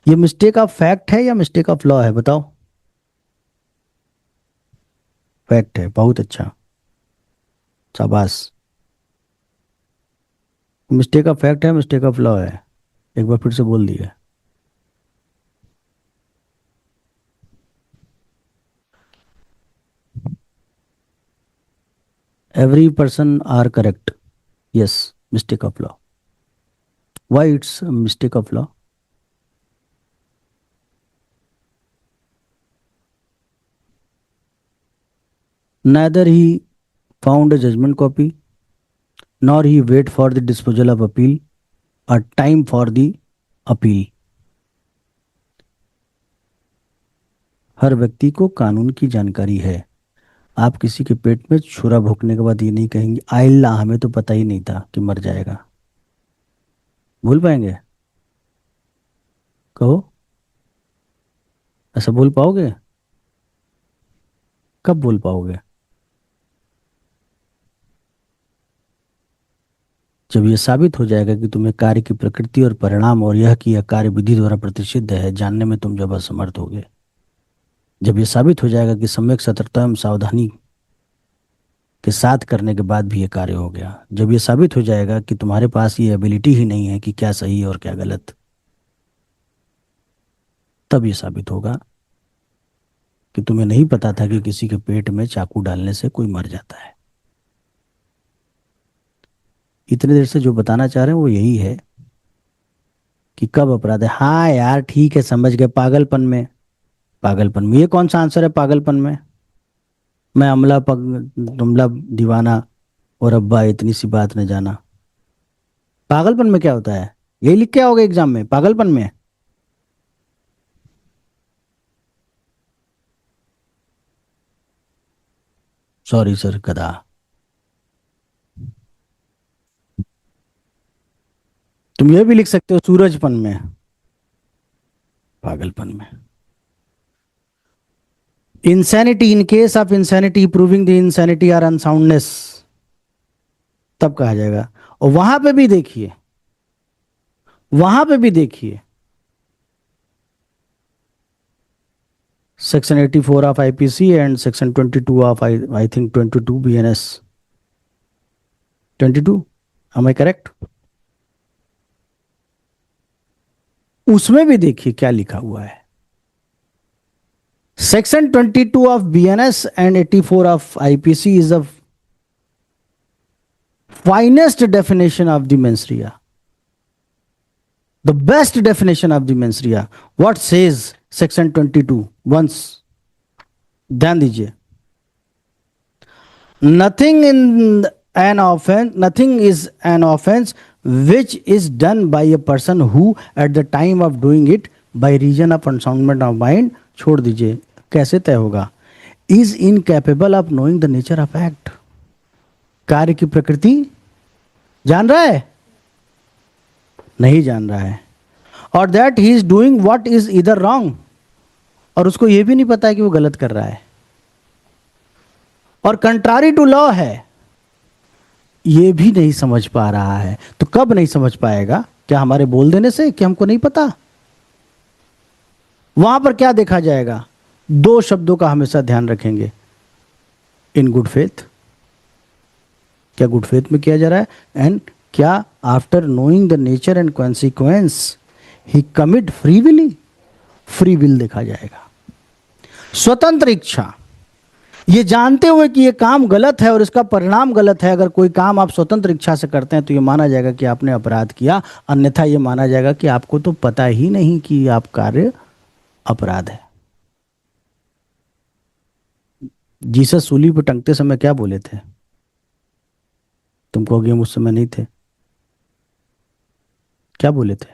A: ये मिस्टेक ऑफ फैक्ट है या मिस्टेक ऑफ लॉ है, बताओ? फैक्ट है, बहुत अच्छा, शाबाश। मिस्टेक ऑफ फैक्ट है, मिस्टेक ऑफ लॉ है? एक बार फिर से बोल दिया। Every person are correct, yes, mistake of law. Why it's mistake of law? neither he found a judgment copy nor he wait for the disposal of appeal or time for the appeal। हर व्यक्ति को कानून की जानकारी है। आप किसी के पेट में छुरा भोंकने के बाद ये नहीं कहेंगे आइल्ला हमें तो पता ही नहीं था कि मर जाएगा। भूल पाएंगे? कहो, ऐसा बोल पाओगे? कब बोल पाओगे? जब यह साबित हो जाएगा कि तुम्हें कार्य की प्रकृति और परिणाम और यह कि यह कार्य विधि द्वारा प्रतिषिद्ध है जानने में तुम जब असमर्थ होगे। जब यह साबित हो जाएगा कि सम्यक सतर्कता एवं सावधानी के साथ करने के बाद भी यह कार्य हो गया। जब यह साबित हो जाएगा कि तुम्हारे पास ये एबिलिटी ही नहीं है कि क्या सही है और क्या गलत, तब यह साबित होगा कि तुम्हें नहीं पता था कि किसी के पेट में चाकू डालने से कोई मर जाता है। इतनी देर से जो बताना चाह रहे हैं वो यही है कि कब अपराध है। हाँ यार ठीक है, समझ गए, पागलपन में। पागलपन में ये कौन सा आंसर है? पागलपन में मैं अमला तुमला दीवाना और अब्बा इतनी सी बात न जाना। पागलपन में क्या होता है? यही लिख के आओगे एग्जाम में, पागलपन में। सॉरी सर, गधा। तुम ये भी लिख सकते हो सूरजपन में, पागलपन में। Insanity, in case of insanity proving the insanity or unsoundness, तब कहा जाएगा। और वहां पे भी देखिए, वहां पे भी देखिए, section 84 of IPC and section 22 of I think 22 BNS, 22, am I correct? उसमें भी देखिए क्या लिखा हुआ है। Section 22 of BNS and 84 of IPC is a finest definition of the menstruation, the best definition of the menstruation. What says section 22? Once ध्यान दीजिए, nothing in an offense, nothing is an offense which is done by a person who at the time of doing it by reason of unsoundness of mind, छोड़ दीजिए, कैसे तय होगा, is incapable of knowing the nature of act, कार्य की प्रकृति जान रहा है, नहीं जान रहा है, और that he is doing what is either wrong, और उसको यह भी नहीं पता है कि वो गलत कर रहा है, और कंट्रारी टू लॉ है, ये भी नहीं समझ पा रहा है। तो कब नहीं समझ पाएगा? क्या हमारे बोल देने से कि हमको नहीं पता? वहां पर क्या देखा जाएगा? दो शब्दों का हमेशा ध्यान रखेंगे, इन गुड फेथ, क्या गुड फेथ में किया जा रहा है, एंड क्या after knowing the nature and consequence he commit freely, free will देखा जाएगा। स्वतंत्र इच्छा, ये जानते हुए कि ये काम गलत है और इसका परिणाम गलत है, अगर कोई काम आप स्वतंत्र इच्छा से करते हैं तो ये माना जाएगा कि आपने अपराध किया, अन्यथा ये माना जाएगा कि आपको तो पता ही नहीं कि आप कार्य अपराध है। जीसस सूली पर टंगते समय क्या बोले थे? तुम कहोगे हम उस समय नहीं थे, क्या बोले थे?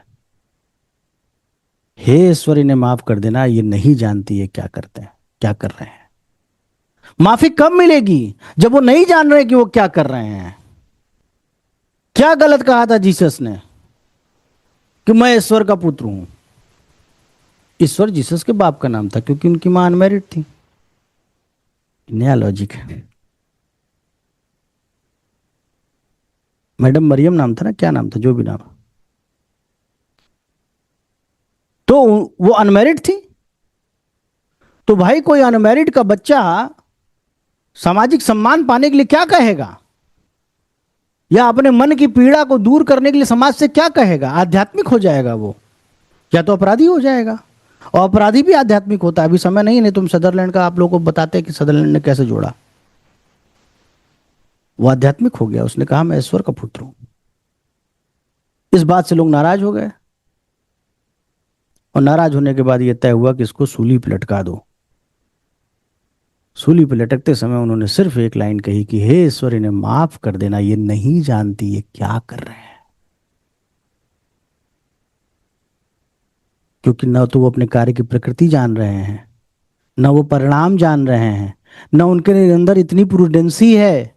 A: हे ईश्वर इन्हें माफ कर देना, ये नहीं जानती है क्या करते हैं, क्या कर रहे हैं। माफी कब मिलेगी? जब वो नहीं जान रहे कि वो क्या कर रहे हैं। क्या गलत कहा था जीसस ने कि मैं ईश्वर का पुत्र हूं? ईश्वर जीसस के बाप का नाम था क्योंकि उनकी मां अनमैरिड थी। नया लॉजिक है। मैडम मरियम नाम था ना, क्या नाम था, जो भी नाम, तो वो अनमैरिड थी। तो भाई कोई अनमैरिड का बच्चा सामाजिक सम्मान पाने के लिए क्या कहेगा, या अपने मन की पीड़ा को दूर करने के लिए समाज से क्या कहेगा? आध्यात्मिक हो जाएगा वो, या तो अपराधी हो जाएगा। और अपराधी भी आध्यात्मिक होता है। अभी समय नहीं तुम सदरलैंड का आप लोगों को बताते हैं कि सदरलैंड ने कैसे जोड़ा। वो आध्यात्मिक हो गया, उसने कहा मैं ईश्वर का पुत्र हूं। इस बात से लोग नाराज हो गए, और नाराज होने के बाद यह तय हुआ कि इसको सूली पर लटका दो। सूली पर लटकते समय उन्होंने सिर्फ एक लाइन कही कि हे ईश्वर इन्हें माफ कर देना, ये नहीं जानती ये क्या कर रहे हैं। क्योंकि न तो वो अपने कार्य की प्रकृति जान रहे हैं, न वो परिणाम जान रहे हैं, न उनके अंदर इतनी प्रूडेंसी है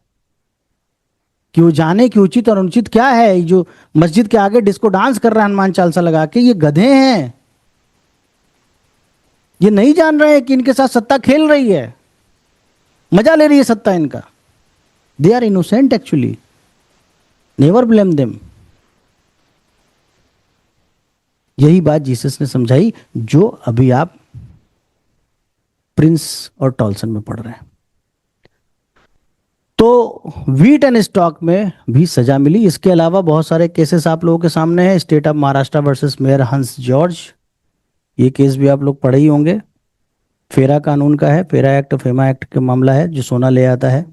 A: कि वो जाने कि उचित और अनुचित क्या है। जो मस्जिद के आगे डिस्को डांस कर रहा है हनुमान चालीसा लगा के, ये गधे हैं। ये नहीं जान रहे हैं कि इनके साथ सत्ता खेल रही है, मजा ले रही है सत्ता इनका। They are innocent actually, never blame them. यही बात जीसस ने समझाई, जो अभी आप प्रिंस और टॉल्सन में पढ़ रहे हैं। तो व्हीट एंड स्टॉक में भी सजा मिली। इसके अलावा बहुत सारे केसेस आप लोगों के सामने हैं। State of Maharashtra versus mayor हंस जॉर्ज, ये केस भी आप लोग पढ़े ही होंगे। फेरा कानून का है, फेरा एक्ट, फेमा एक्ट का मामला है जो सोना ले आता है।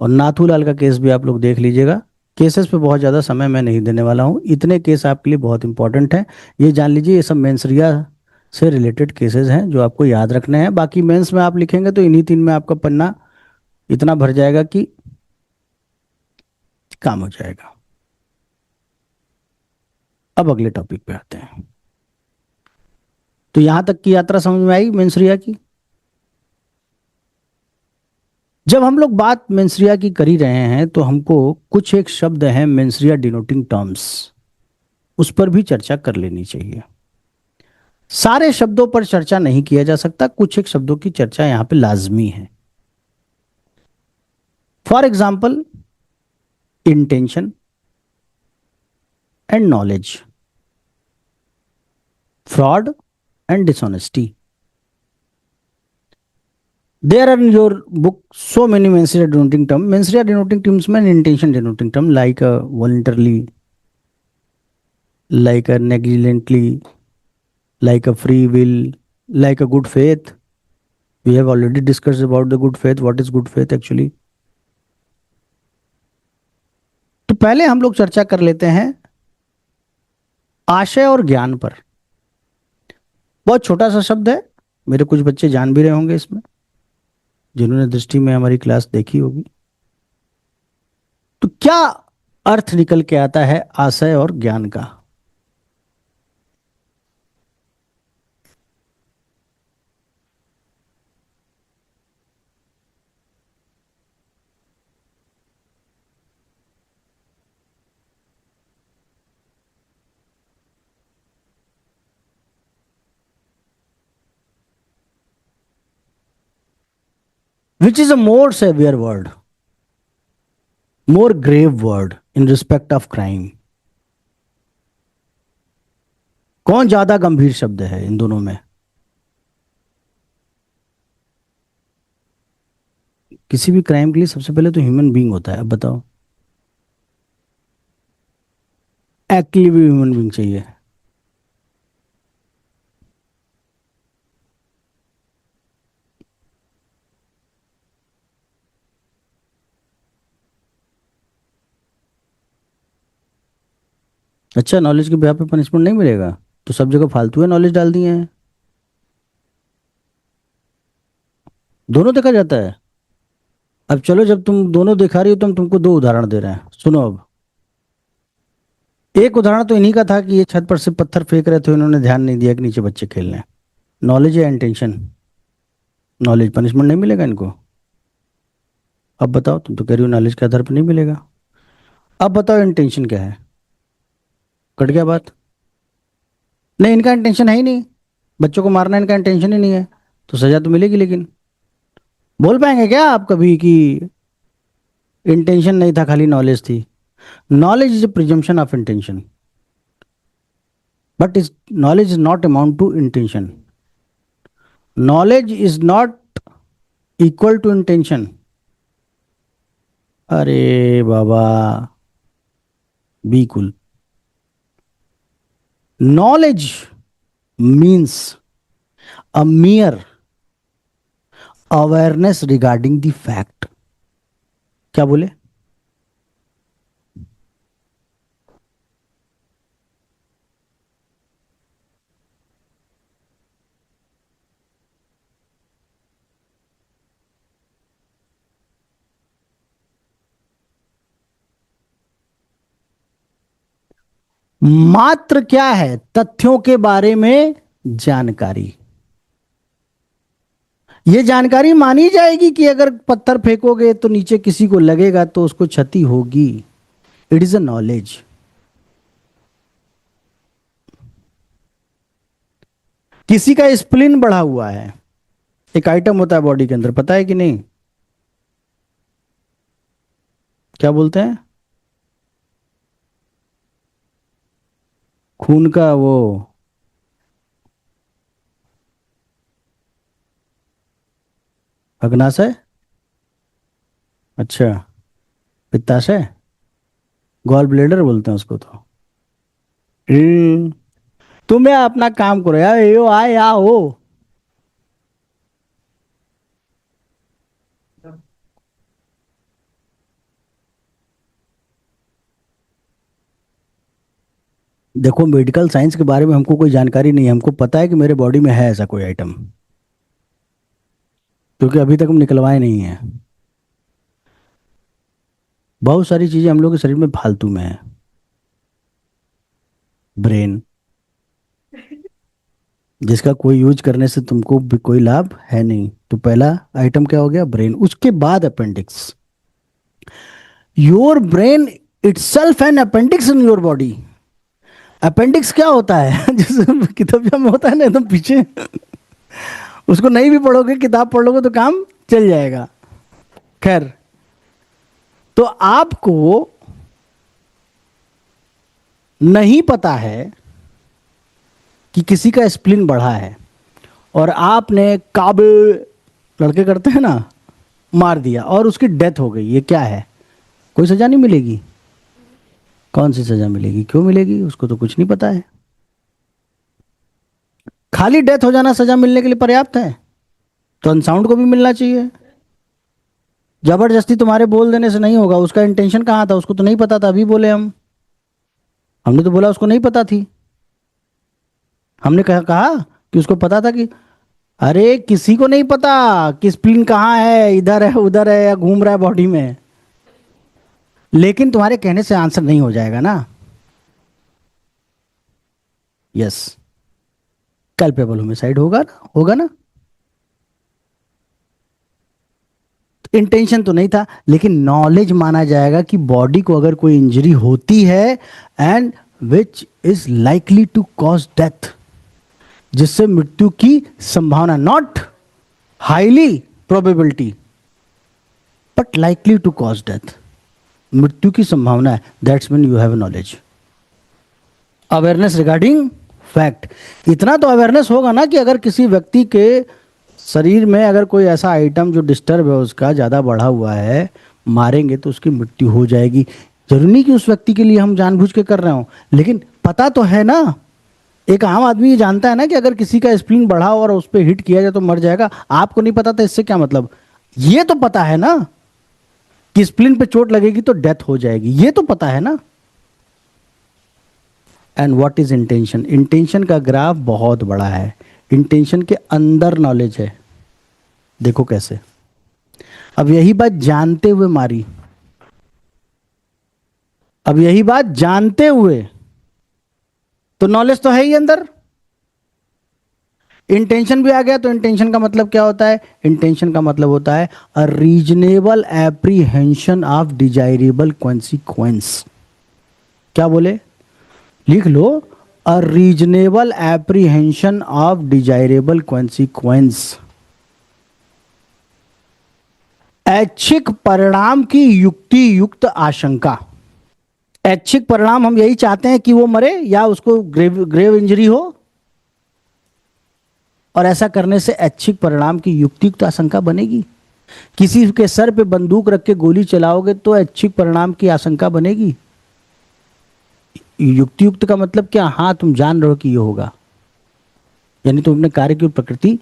A: और नाथूलाल का केस भी आप लोग देख लीजिएगा। केसेस पे बहुत ज़्यादा समय मैं नहीं देने वाला हूँ, इतने केस आपके लिए बहुत इंपॉर्टेंट हैं। ये जान लीजिए ये सब मेंसरिया से रिलेटेड केसेस हैं जो आपको याद रखने हैं। बाकी मेंस में आप लिखेंगे तो इन्हीं तीन में आपका पन्ना इतना भर जाएगा कि काम हो जाएगा। अब अगले टॉपिक पे आते हैं। तो यहां तक की यात्रा समझ में आई मेंसरिया की। जब हम लोग बात मेंसरिया की कर ही रहे हैं तो हमको कुछ एक शब्द हैं मेंसरिया डिनोटिंग टर्म्स, उस पर भी चर्चा कर लेनी चाहिए। सारे शब्दों पर चर्चा नहीं किया जा सकता, कुछ एक शब्दों की चर्चा यहां पे लाजमी है। For example intention and knowledge, fraud and dishonesty. There are in your book so many menstrual denoting terms. Menstrual denoting terms में intention denoting term like voluntarily, like a negligently, like a free will, like a good faith. We have already discussed about the good faith. What is good faith actually? तो पहले हम लोग चर्चा कर लेते हैं आशय और ज्ञान पर। बहुत छोटा सा शब्द है, मेरे कुछ बच्चे जान भी रहे होंगे इसमें, जिन्होंने दृष्टि में हमारी क्लास देखी होगी। तो क्या अर्थ निकल के आता है आशय और ज्ञान का? Which is a more severe word, more grave word in respect of crime? कौन ज्यादा गंभीर शब्द है इन दोनों में? किसी भी क्राइम के लिए सबसे पहले तो ह्यूमन बीइंग होता है। अब बताओ, एक्चुअली भी ह्यूमन बीइंग चाहिए। अच्छा, नॉलेज के बिहाफ पे पनिशमेंट नहीं मिलेगा? तो सब जगह फालतू है, नॉलेज डाल दिए हैं। दोनों देखा जाता है। अब चलो, जब तुम दोनों दिखा रही हो तो हम तुमको दो उदाहरण दे रहे हैं, सुनो। अब एक उदाहरण तो इन्हीं का था कि ये छत पर से पत्थर फेंक रहे थे, इन्होंने ध्यान नहीं दिया कि नीचे बच्चे खेल रहे हैं। नॉलेज या इंटेंशन? नॉलेज, पनिशमेंट नहीं मिलेगा इनको। अब बताओ, तुम तो कह रही हो नॉलेज के आधार पर नहीं मिलेगा। अब बताओ इंटेंशन क्या है? कट गया बात। नहीं, इनका इंटेंशन है ही नहीं, बच्चों को मारना इनका इंटेंशन ही नहीं है, तो सजा तो मिलेगी। लेकिन बोल पाएंगे क्या आप कभी कि इंटेंशन नहीं था, खाली नॉलेज थी? Knowledge is a presumption of intention, but is knowledge is not amount to intention. Knowledge is not equal to intention. अरे बाबा, बिल्कुल। Knowledge means a mere awareness regarding the fact. क्या बोले? मात्र क्या है? तथ्यों के बारे में जानकारी। ये जानकारी मानी जाएगी कि अगर पत्थर फेंकोगे तो नीचे किसी को लगेगा तो उसको क्षति होगी। It is a knowledge. किसी का स्प्लिन बढ़ा हुआ है, एक आइटम होता है बॉडी के अंदर, पता है कि नहीं? क्या बोलते हैं? खून का वो अग्नाशय। अच्छा, पित्ताशय, गॉल ब्लेडर बोलते हैं उसको तो। हम्म, तुम्हें अपना काम करो यार, यो आए या हो। देखो, मेडिकल साइंस के बारे में हमको कोई जानकारी नहीं है, हमको पता है कि मेरे बॉडी में है ऐसा कोई आइटम, क्योंकि अभी तक हम निकलवाए नहीं है। बहुत सारी चीजें हम लोग के शरीर में फालतू में है। ब्रेन, जिसका कोई यूज करने से तुमको भी कोई लाभ है नहीं। तो पहला आइटम क्या हो गया? ब्रेन। उसके बाद appendix. Your brain itself an appendix in your body. Appendix क्या होता है? जैसे किताब में होता है ना एकदम पीछे, उसको नहीं भी पढ़ोगे, किताब पढ़ लोगे तो काम चल जाएगा। खैर, तो आपको नहीं पता है कि किसी का स्प्लिन बढ़ा है और आपने काबिल, लड़के करते हैं ना, मार दिया और उसकी डेथ हो गई, ये क्या है? कोई सजा नहीं मिलेगी। कौन सी सजा मिलेगी? क्यों मिलेगी? उसको तो कुछ नहीं पता है। खाली डेथ हो जाना सजा मिलने के लिए पर्याप्त है? तो अनसाउंड को भी मिलना चाहिए। जबरदस्ती तुम्हारे बोल देने से नहीं होगा। उसका इंटेंशन कहाँ था, उसको तो नहीं पता था, अभी बोले हमने तो बोला उसको नहीं पता थी। हमने कहा कि उसको पता था कि, अरे किसी को नहीं पता कि स्प्लीन कहाँ है, इधर है उधर है या घूम रहा है बॉडी में। लेकिन तुम्हारे कहने से आंसर नहीं हो जाएगा ना। यस, कल्पेबल होमिसाइड होगा ना, होगा ना। इंटेंशन तो नहीं था, लेकिन नॉलेज माना जाएगा कि बॉडी को अगर कोई इंजरी होती है and which is likely to cause death, जिससे मृत्यु की संभावना, not highly probability but likely to cause death, मृत्यु की संभावना है, that's mean you have knowledge. Awareness regarding fact, इतना तो अवेयरनेस होगा ना कि अगर किसी व्यक्ति के शरीर में अगर कोई ऐसा आइटम जो डिस्टर्ब है, उसका ज़्यादा बढ़ा हुआ है, मारेंगे तो उसकी मृत्यु हो जाएगी। जरूरी नहीं कि उस व्यक्ति के लिए हम जानबूझ के कर रहे हो, लेकिन पता तो है ना। एक आम आदमी ये जानता है ना कि अगर किसी का स्प्लीन बढ़ा हो और उस पर हिट किया जाए तो मर जाएगा। आपको नहीं पता था, इससे क्या मतलब। ये तो पता है ना कि स्प्लीन पे चोट लगेगी तो डेथ हो जाएगी, ये तो पता है ना। And what is intention, intention का ग्राफ बहुत बड़ा है। इंटेंशन के अंदर नॉलेज है। देखो कैसे। अब यही बात जानते हुए मारी, अब यही बात जानते हुए, तो नॉलेज तो है ही अंदर। इंटेंशन भी आ गया, तो इंटेंशन का मतलब क्या होता है, इंटेंशन का मतलब होता है a reasonable apprehension of desirable consequence. क्या बोले, लिख लो, a reasonable apprehension of desirable consequence. ऐच्छिक परिणाम की युक्ति युक्त आशंका। ऐच्छिक परिणाम हम यही चाहते हैं कि वो मरे या उसको ग्रेव ग्रेव इंजरी हो, और ऐसा करने से ऐच्छिक परिणाम की युक्तियुक्त आशंका बनेगी। किसी के सर पे बंदूक रख के गोली चलाओगे तो ऐच्छिक परिणाम की आशंका बनेगी। युक्तियुक्त का मतलब क्या, हाँ तुम जान रहे हो कि ये होगा, यानी तुम अपने कार्य की प्रकृति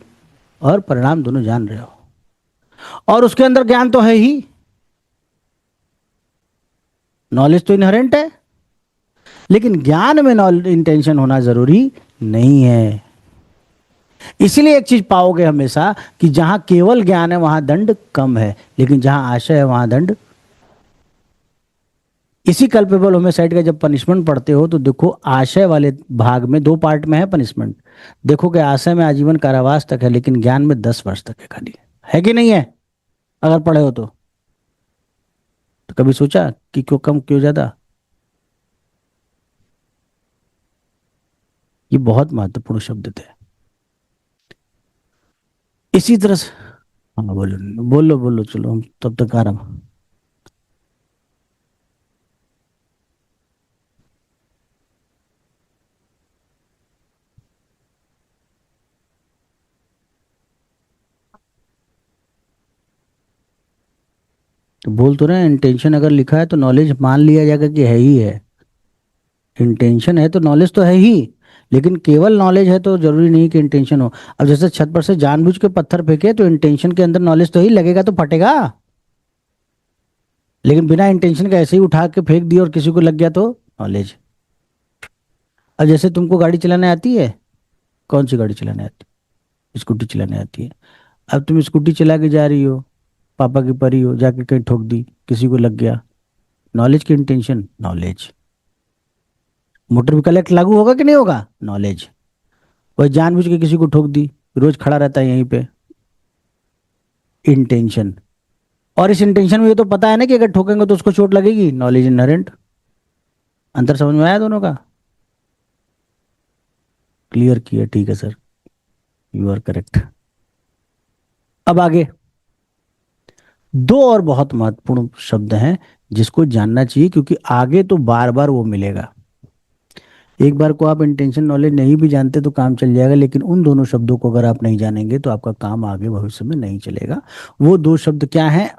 A: और परिणाम दोनों जान रहे हो, और उसके अंदर ज्ञान तो है ही, नॉलेज तो इनहेरेंट है। लेकिन ज्ञान में इंटेंशन होना जरूरी नहीं है। इसीलिए एक चीज पाओगे हमेशा कि जहां केवल ज्ञान है वहां दंड कम है, लेकिन जहां आशय है वहां दंड। इसी कल्पेबल होमिसाइड का जब पनिशमेंट पढ़ते हो तो देखो, आशय वाले भाग में दो पार्ट में है पनिशमेंट। देखो कि आशय में आजीवन कारावास तक है, लेकिन ज्ञान में 10 वर्ष तक है खाली, है कि नहीं है। अगर पढ़े हो तो कभी सोचा कि क्यों कम क्यों ज्यादा। ये बहुत महत्वपूर्ण शब्द थे। इसी तरह से, हाँ बोलो बोलो बोलो, चलो हम तब तक आराम। तो बोल तो रहे हैं, इंटेंशन अगर लिखा है तो नॉलेज मान लिया जाएगा कि है ही है। इंटेंशन है तो नॉलेज तो है ही, लेकिन केवल नॉलेज है तो जरूरी नहीं कि इंटेंशन हो। अब जैसे छत पर से जानबूझ के पत्थर फेंके तो इंटेंशन के अंदर नॉलेज तो ही लगेगा, तो फटेगा। लेकिन बिना इंटेंशन के ऐसे ही उठा के फेंक दिया और किसी को लग गया तो नॉलेज। अब जैसे तुमको गाड़ी चलाने आती है, कौन सी गाड़ी चलाने आती है, स्कूटी चलाने आती है। अब तुम स्कूटी चला के जा रही हो, पापा की परी हो, जाके कहीं ठोक दी, किसी को लग गया, नॉलेज की intention, knowledge. Motor vehicle act लागू होगा कि नहीं होगा, नॉलेज। वह जानबूझ के किसी को ठोक दी, रोज खड़ा रहता है यहीं पे, इंटेंशन। और इस इंटेंशन में ये तो पता है ना कि अगर ठोकेंगे तो उसको चोट लगेगी, नॉलेज इनहेरेंट। अंतर समझ में आया दोनों का, क्लियर किया, ठीक है सर, यू आर करेक्ट। अब आगे दो और बहुत महत्वपूर्ण शब्द हैं जिसको जानना चाहिए, क्योंकि आगे तो बार बार वो मिलेगा। एक बार को आप इंटेंशन नॉलेज नहीं भी जानते तो काम चल जाएगा, लेकिन उन दोनों शब्दों को अगर आप नहीं जानेंगे तो आपका काम आगे भविष्य में नहीं चलेगा। वो दो शब्द क्या हैं,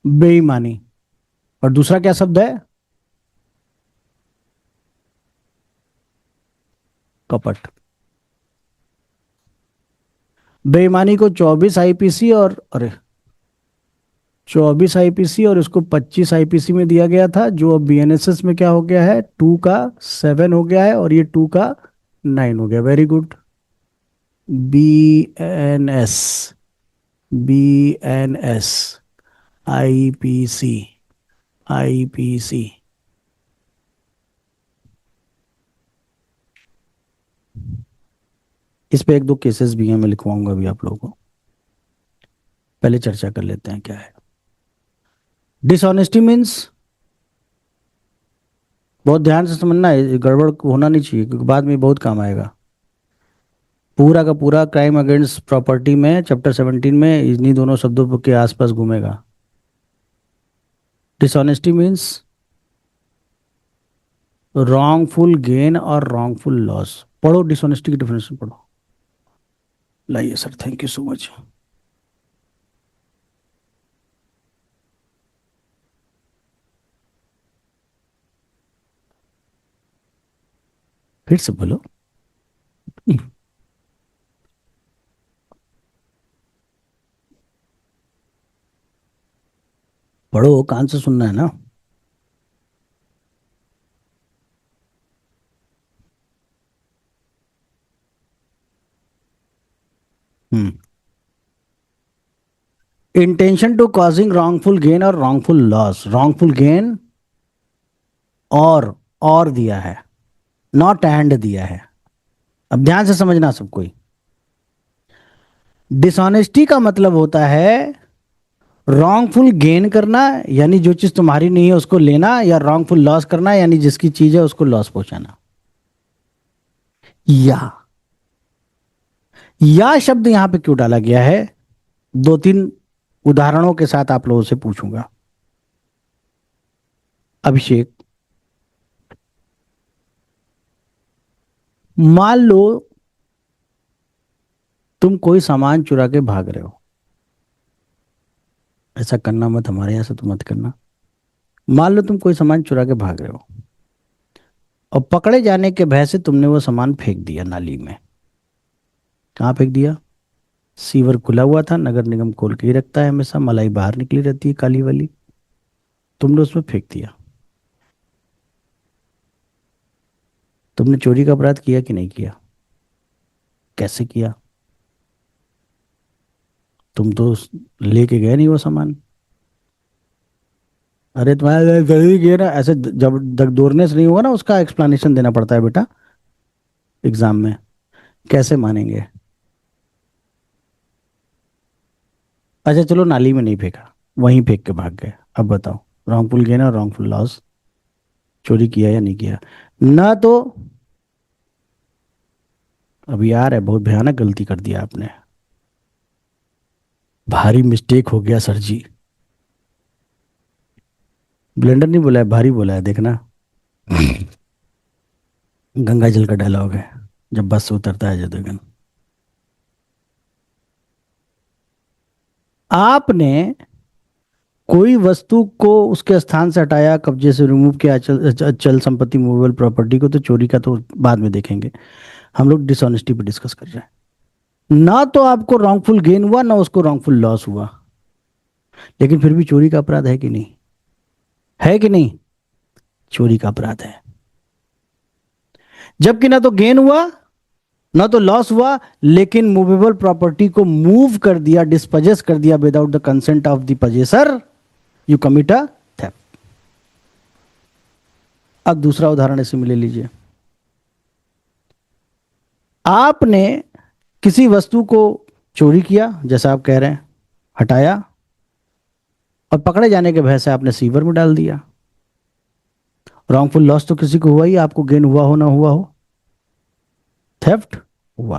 A: बेईमानी, और दूसरा क्या शब्द है, कपट। बेईमानी को 24 आईपीसी और अरे 24 आईपीसी और इसको 25 आईपीसी में दिया गया था, जो अब बीएनएसएस में क्या हो गया है, 2 का 7 हो गया है और ये 2 का 9 हो गया। Very good. BNS, BNS, IPC, IPC. इस पे एक दो केसेस भी हैं, मैं लिखवाऊंगा अभी आप लोगों को। पहले चर्चा कर लेते हैं क्या है डिसऑनेस्टी मीन्स। बहुत ध्यान से समझना है, गड़बड़ होना नहीं चाहिए क्योंकि बाद में बहुत काम आएगा। पूरा का पूरा क्राइम अगेंस्ट प्रॉपर्टी में चैप्टर 17 में इन्हीं दोनों शब्दों के आसपास घूमेगा। डिसऑनेस्टी मीन्स रॉन्गफुल गेन और रॉन्गफुल लॉस। पढ़ो डिसऑनेस्टी की डेफिनेशन पढ़ो। लाइए sir, thank you so much. फिर से बोलो। पढ़ो, कान से सुनना है ना। हम्म। Intention to causing wrongful gain और रॉन्गफुल लॉस। रॉन्गफुल गेन और दिया है, नॉट एंड दिया है। अब ध्यान से समझना सब कोई। डिसऑनेस्टी का मतलब होता है रॉन्गफुल गेन करना, यानी जो चीज तुम्हारी नहीं है उसको लेना, या रॉन्गफुल लॉस करना, यानी जिसकी चीज है उसको लॉस पहुंचाना। या या शब्द यहां पे क्यों डाला गया है, दो तीन उदाहरणों के साथ आप लोगों से पूछूंगा। अभिषेक, मान लो तुम कोई सामान चुरा के भाग रहे हो। ऐसा करना मत, हमारे यहां से तो मत करना। मान लो तुम कोई सामान चुरा के भाग रहे हो और पकड़े जाने के भय से तुमने वो सामान फेंक दिया नाली में। कहाँ फेंक दिया? सीवर खुला हुआ था, नगर निगम खोल के ही रखता है हमेशा, मलाई बाहर निकली रहती है काली वाली। तुमने उसमें फेंक दिया। तुमने चोरी का अपराध किया कि नहीं किया? कैसे किया? तुम तो लेके गए नहीं वो सामान। अरे तुम्हारे जरूरी किया ना, ऐसे जब दग दौड़ने से नहीं होगा ना, उसका एक्सप्लेनेशन देना पड़ता है बेटा एग्जाम में। कैसे मानेंगे? अच्छा चलो, नाली में नहीं फेंका, वहीं फेंक के भाग गए। अब बताओ, रॉन्गफुल गेन और रॉन्गफुल लॉस, चोरी किया या नहीं किया? ना तो अभी यार है, बहुत भयानक गलती कर दिया आपने। भारी मिस्टेक हो गया सर जी। ब्लेंडर नहीं बोला है, भारी बोला है, देखना। गंगा जल का डायलॉग है जब बस से उतरता है अजय देवगन। आपने कोई वस्तु को उसके स्थान से हटाया, कब्जे से रिमूव किया, अचल अचल संपत्ति मूवेबल प्रॉपर्टी को, तो चोरी का तो बाद में देखेंगे। हम लोग डिसऑनेस्टी पे डिस्कस कर रहे हैं। ना तो आपको रॉन्गफुल गेन हुआ ना उसको रॉन्गफुल लॉस हुआ, लेकिन फिर भी चोरी का अपराध है कि नहीं? है कि नहीं? चोरी का अपराध है। जबकि ना तो गेन हुआ ना तो लॉस हुआ, लेकिन मूवेबल प्रॉपर्टी को मूव कर दिया, डिस्पजेस कर दिया without the consent of the possessor, you commit a theft. अब दूसरा उदाहरण ऐसे में ले लीजिए। आपने किसी वस्तु को चोरी किया, जैसा आप कह रहे हैं, हटाया, और पकड़े जाने के भय से आपने सीवर में डाल दिया। रॉन्गफुल लॉस तो किसी को हुआ ही, आपको गेन हुआ हो ना हुआ हो, थेफ्ट हुआ।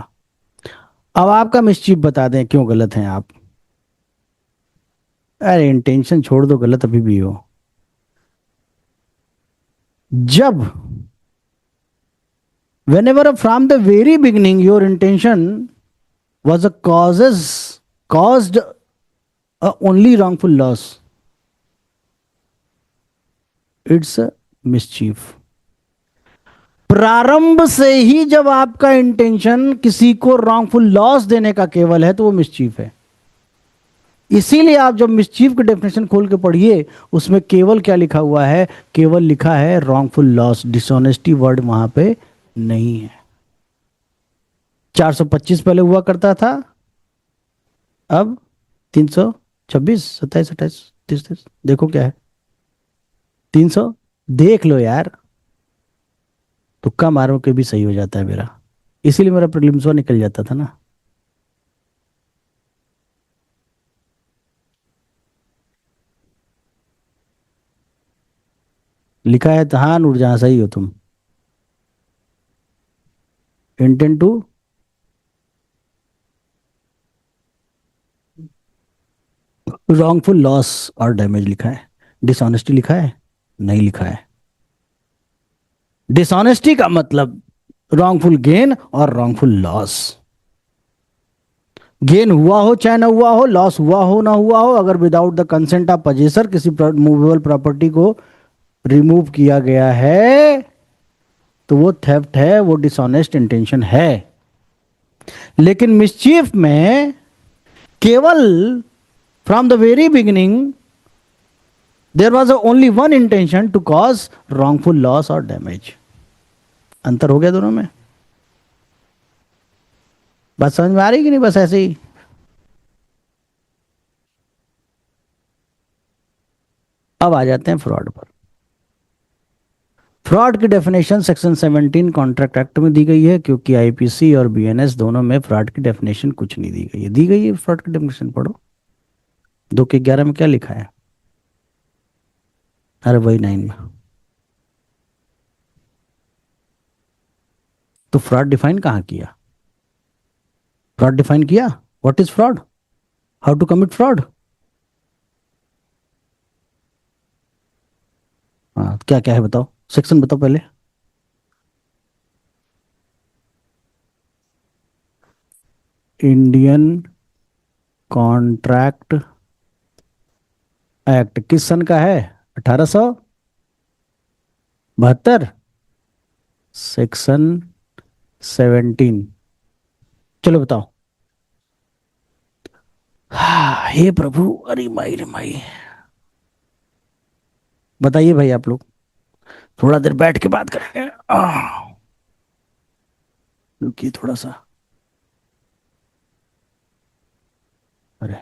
A: अब आपका मिसचीफ बता दें क्यों गलत हैं आप। अरे इंटेंशन छोड़ दो, गलत अभी भी हो। जब whenever from the very beginning your intention was a causes caused a only wrongful loss, it's a mischief. प्रारंभ से ही जब आपका इंटेंशन किसी को रॉन्गफुल लॉस देने का केवल है तो वो मिसचीफ है। इसीलिए आप जब मिसचीफ की डेफिनेशन खोल के पढ़िए, उसमें केवल क्या लिखा हुआ है, केवल लिखा है रॉन्गफुल लॉस, डिसऑनेस्टी वर्ड वहां पे नहीं है। 425 पहले हुआ करता था, अब 326, 27, 28, 30, 30, देखो क्या है, 300। देख लो यार, तुक्का मारो के भी सही हो जाता है मेरा, इसीलिए मेरा प्रीलिम्स निकल जाता था ना। लिखा है तो हाँ नूरजहां सही हो तुम। इंटेंट टू रॉन्गफुल लॉस और डैमेज लिखा है, डिसऑनेस्टी लिखा है नहीं लिखा है। डिसऑनेस्टी का मतलब रॉन्गफुल गेन और रॉन्गफुल लॉस। गेन हुआ हो चाहे ना हुआ हो, लॉस हुआ हो ना हुआ हो, अगर without the consent of possessor किसी मूवेबल प्रॉपर्टी को रिमूव किया गया है तो वो थेफ्ट है, वो डिसऑनेस्ट इंटेंशन है। लेकिन मिसचीफ में केवल from the very beginning there was only one intention to cause wrongful loss और डैमेज। अंतर हो गया दोनों में? बात समझ में आ रही कि नहीं? बस ऐसे ही। अब आ जाते हैं फ्रॉड पर। फ्रॉड की डेफिनेशन सेक्शन 17 कॉन्ट्रैक्ट एक्ट में दी गई है, क्योंकि आईपीसी और बीएनएस दोनों में फ्रॉड की डेफिनेशन कुछ नहीं दी गई है। दी गई है फ्रॉड की डेफिनेशन, पढ़ो 2 के 11 में क्या लिखा है। अरे वही 9 में। तो फ्रॉड डिफाइन कहाँ किया? फ्रॉड डिफाइन किया, what is fraud, how to commit fraud. हाँ क्या क्या है बताओ, सेक्शन बताओ पहले। इंडियन कॉन्ट्रैक्ट एक्ट किस सन का है? 1872, सेक्शन 17। चलो बताओ। हाँ, हे प्रभु, अरे माई रे माई। बताइए भाई आप लोग, थोड़ा देर बैठ के बात करेंगे। रुकिए थोड़ा सा। अरे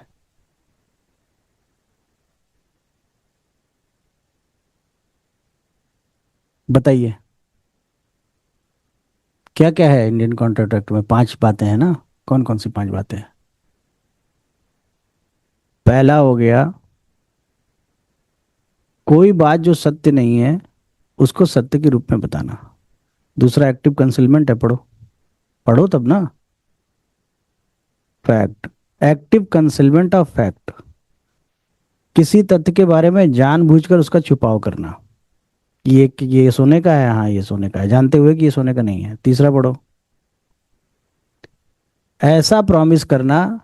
A: बताइए क्या क्या है इंडियन कॉन्ट्रैक्ट एक्ट में? 5 बातें हैं ना? कौन कौन सी 5 बातें हैं? पहला हो गया, कोई बात जो सत्य नहीं है उसको सत्य के रूप में बताना। दूसरा एक्टिव कंसीलमेंट है, पढ़ो, पढ़ो तब ना। Fact, active concealment of fact, किसी तथ्य के बारे में जानबूझकर उसका छुपाव करना। ये सोने का है, हाँ ये सोने का है, जानते हुए कि ये सोने का नहीं है। तीसरा पढ़ो, ऐसा प्रॉमिस करना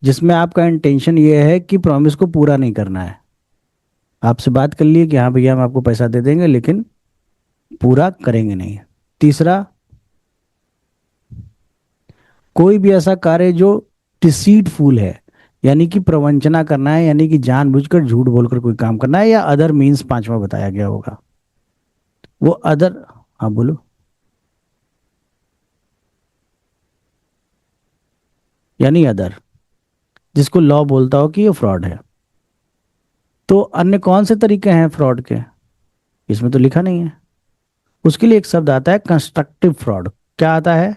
A: जिसमें आपका इंटेंशन ये है कि प्रॉमिस को पूरा नहीं करना है। आपसे बात कर लिए कि हाँ भैया हम आपको पैसा दे देंगे, लेकिन पूरा करेंगे नहीं। तीसरा, कोई भी ऐसा कार्य जो डिसीटफुल है, यानी कि प्रवंचना करना है, यानी कि जानबूझकर झूठ बोलकर कोई काम करना है, या अदर मीन्स 5वां बताया गया होगा। वो अदर, हाँ बोलो। यानी अदर, जिसको लॉ बोलता हो कि ये फ्रॉड है। तो अन्य कौन से तरीके हैं फ्रॉड के? इसमें तो लिखा नहीं है। उसके लिए एक शब्द आता है कंस्ट्रक्टिव फ्रॉड। क्या आता है?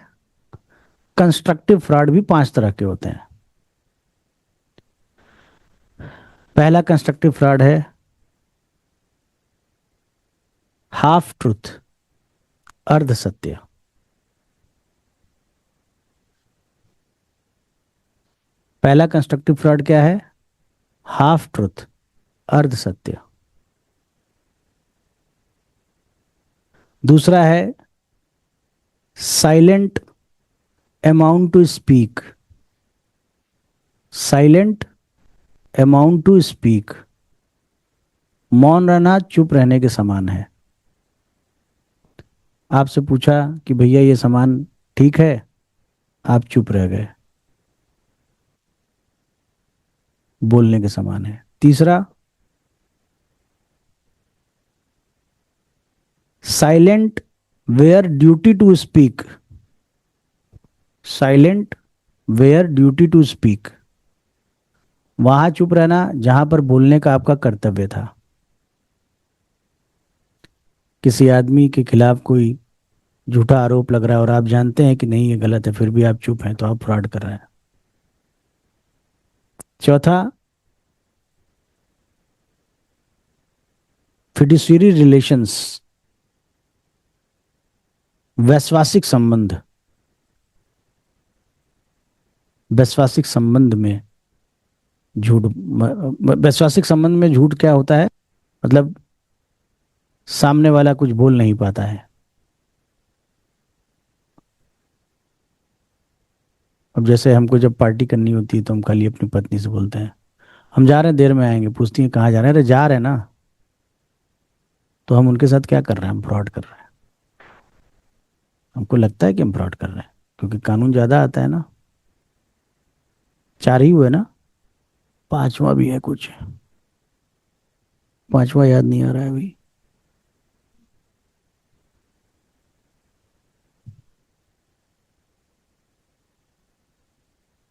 A: कंस्ट्रक्टिव फ्रॉड भी 5 तरह के होते हैं। पहला कंस्ट्रक्टिव फ्रॉड है हाफ ट्रूथ, अर्ध सत्य। पहला कंस्ट्रक्टिव फ्रॉड क्या है? हाफ ट्रूथ, अर्ध सत्य। दूसरा है silent amount to speak, silent amount to speak, मौन रहना चुप रहने के समान है। आपसे पूछा कि भैया ये सामान ठीक है, आप चुप रह गए, बोलने के समान है। तीसरा, silent where duty to speak, silent where duty to speak, वहां चुप रहना जहां पर बोलने का आपका कर्तव्य था। किसी आदमी के खिलाफ कोई झूठा आरोप लग रहा है और आप जानते हैं कि नहीं ये गलत है, फिर भी आप चुप हैं, तो आप फ्रॉड कर रहे हैं। चौथा, फिड्यूशियरी रिलेशंस, वैश्वासिक संबंध, वैश्वासिक संबंध में झूठ, वैश्वासिक संबंध में झूठ क्या होता है, मतलब सामने वाला कुछ बोल नहीं पाता है। अब जैसे हमको जब पार्टी करनी होती है तो हम खाली अपनी पत्नी से बोलते हैं हम जा रहे हैं, देर में आएंगे, पूछती हैं कहाँ जा रहे हैं, अरे जा रहे हैं ना, तो हम उनके साथ क्या कर रहे हैं, हम फ्रॉड कर रहे हैं। हमको लगता है कि हम फ्रॉड कर रहे हैं क्योंकि कानून ज्यादा आता है ना। चार ही हुए ना, पांचवा भी है कुछ, पांचवा याद नहीं आ रहा है अभी।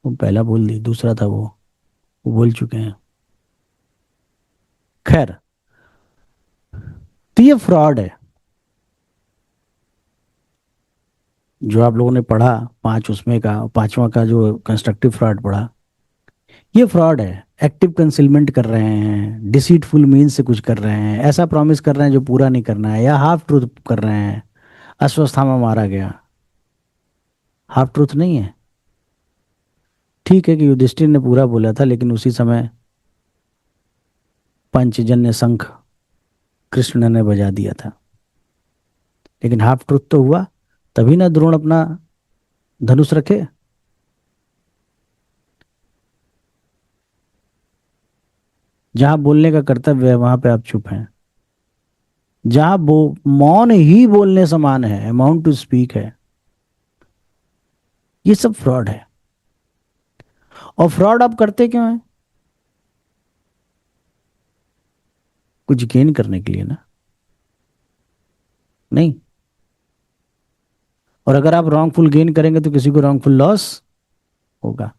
A: वो पहला बोल दी, दूसरा था वो बोल चुके हैं। खैर, तो ये फ्रॉड है जो आप लोगों ने पढ़ा, पांच उसमें का, पांचवा का जो कंस्ट्रक्टिव फ्रॉड पढ़ा, ये फ्रॉड है। एक्टिव कंसीलमेंट कर रहे हैं, डिसीटफुल मीन से कुछ कर रहे हैं, ऐसा प्रॉमिस कर रहे हैं जो पूरा नहीं करना है, या हाफ ट्रूथ कर रहे हैं, अश्वत्थामा मारा गया, हाफ ट्रूथ नहीं है। ठीक है कि युधिष्ठिर ने पूरा बोला था, लेकिन उसी समय पंचजन्य शंख कृष्ण ने बजा दिया था, लेकिन हाफ ट्रूथ तो हुआ, तभी ना द्रोण अपना धनुष रखे। जहां बोलने का कर्तव्य है वहां पे आप चुप हैं, जहां मौन ही बोलने समान है, अमाउंट टू स्पीक है, ये सब फ्रॉड है। और फ्रॉड आप करते क्यों हैं? कुछ गेन करने के लिए ना, नहीं। और अगर आप रॉन्गफुल गेन करेंगे तो किसी को रॉन्गफुल लॉस होगा,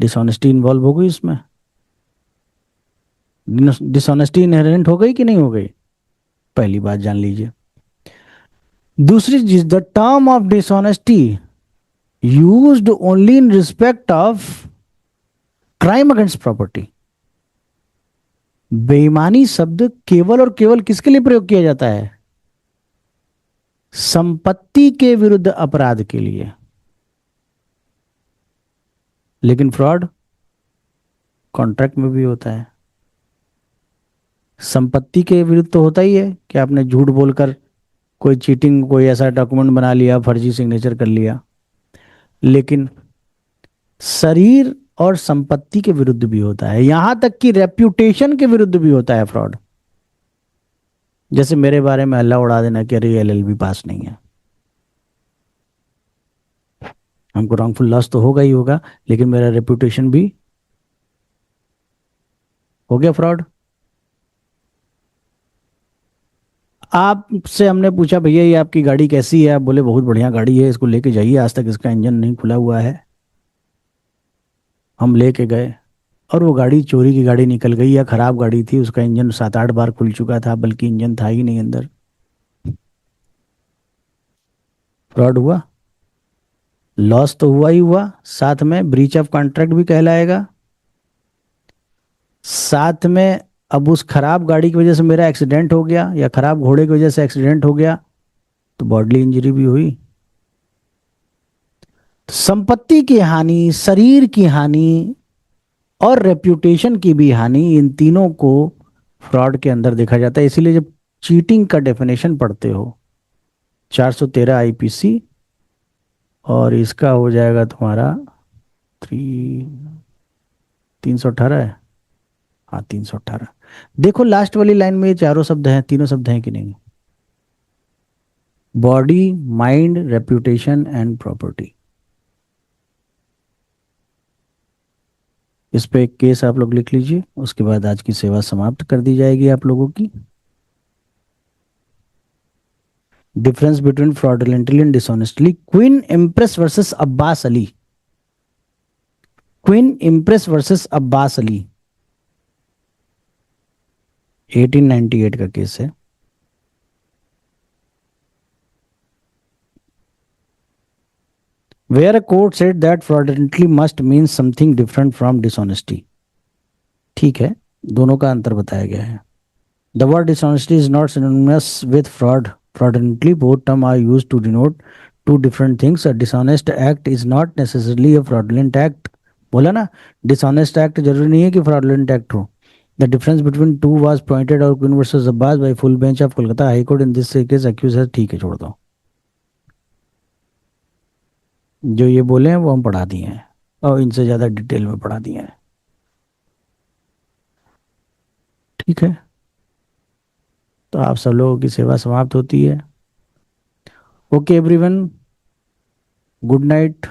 A: डिसऑनेस्टी इन्वॉल्व हो गई इसमें, डिसऑनेस्टी इनहेरेंट हो गई कि नहीं हो गई, पहली बात जान लीजिए। दूसरी चीज, the term of dishonesty used only in respect of crime against property. बेईमानी शब्द केवल और केवल किसके लिए प्रयोग किया जाता है? संपत्ति के विरुद्ध अपराध के लिए। लेकिन फ्रॉड कॉन्ट्रैक्ट में भी होता है। संपत्ति के विरुद्ध तो होता ही है कि आपने झूठ बोलकर कोई चीटिंग, कोई ऐसा डॉक्यूमेंट बना लिया, फर्जी सिग्नेचर कर लिया। लेकिन शरीर और संपत्ति के विरुद्ध भी होता है, यहां तक कि रेप्यूटेशन के विरुद्ध भी होता है फ्रॉड। जैसे मेरे बारे में हल्ला उड़ा देना कि अरे एलएलबी पास नहीं है, हमको रॉन्गफुल लॉस तो होगा ही होगा, लेकिन मेरा रेपुटेशन भी हो गया फ्रॉड। आपसे हमने पूछा भैया ये आपकी गाड़ी कैसी है, आप बोले बहुत बढ़िया गाड़ी है, इसको लेके जाइए, आज तक इसका इंजन नहीं खुला हुआ है। हम लेके गए और वो गाड़ी चोरी की गाड़ी निकल गई, या खराब गाड़ी थी, उसका इंजन 7-8 बार खुल चुका था, बल्कि इंजन था ही नहीं अंदर। फ्रॉड हुआ, लॉस तो हुआ ही हुआ, साथ में ब्रीच ऑफ कॉन्ट्रैक्ट भी कहलाएगा, साथ में अब उस खराब गाड़ी की वजह से मेरा एक्सीडेंट हो गया, या खराब घोड़े की वजह से एक्सीडेंट हो गया, तो बॉडली इंजरी भी हुई। संपत्ति की हानि, शरीर की हानि और रेप्यूटेशन की भी हानि, इन तीनों को फ्रॉड के अंदर देखा जाता है। इसीलिए जब चीटिंग का डेफिनेशन पढ़ते हो, 413 आईपीसी, और इसका हो जाएगा तुम्हारा 318 है, हाँ 318। देखो लास्ट वाली लाइन में ये चारों शब्द हैं, तीनों शब्द हैं कि नहीं? Body, mind, reputation and property. इस पे एक केस आप लोग लिख लीजिए, उसके बाद आज की सेवा समाप्त कर दी जाएगी आप लोगों की। Difference between fraudulently and dishonestly, queen impress versus Abbas Ali. Queen impress versus Abbas Ali, 1898 का केस है। Where a court said that fraudulently must mean something different from dishonesty। ठीक है, दोनों का अंतर बताया गया है। The word dishonesty is not synonymous with fraud। Fraudulently, both terms are used to denote two different things। A dishonest act is not necessarily a fraudulent act। बोला ना, dishonest act जरूरी नहीं है कि fraudulent act हो। The difference between two was pointed out Queen versus Abbas by full bench of Kolkata High Court। In this case, accused has, ठीक है छोड़ दो, जो ये बोले हैं वो हम पढ़ा दिए हैं और इनसे ज़्यादा डिटेल में पढ़ा दिए हैं। ठीक है, तो आप सब लोगों की सेवा समाप्त होती है। Okay everyone, good night.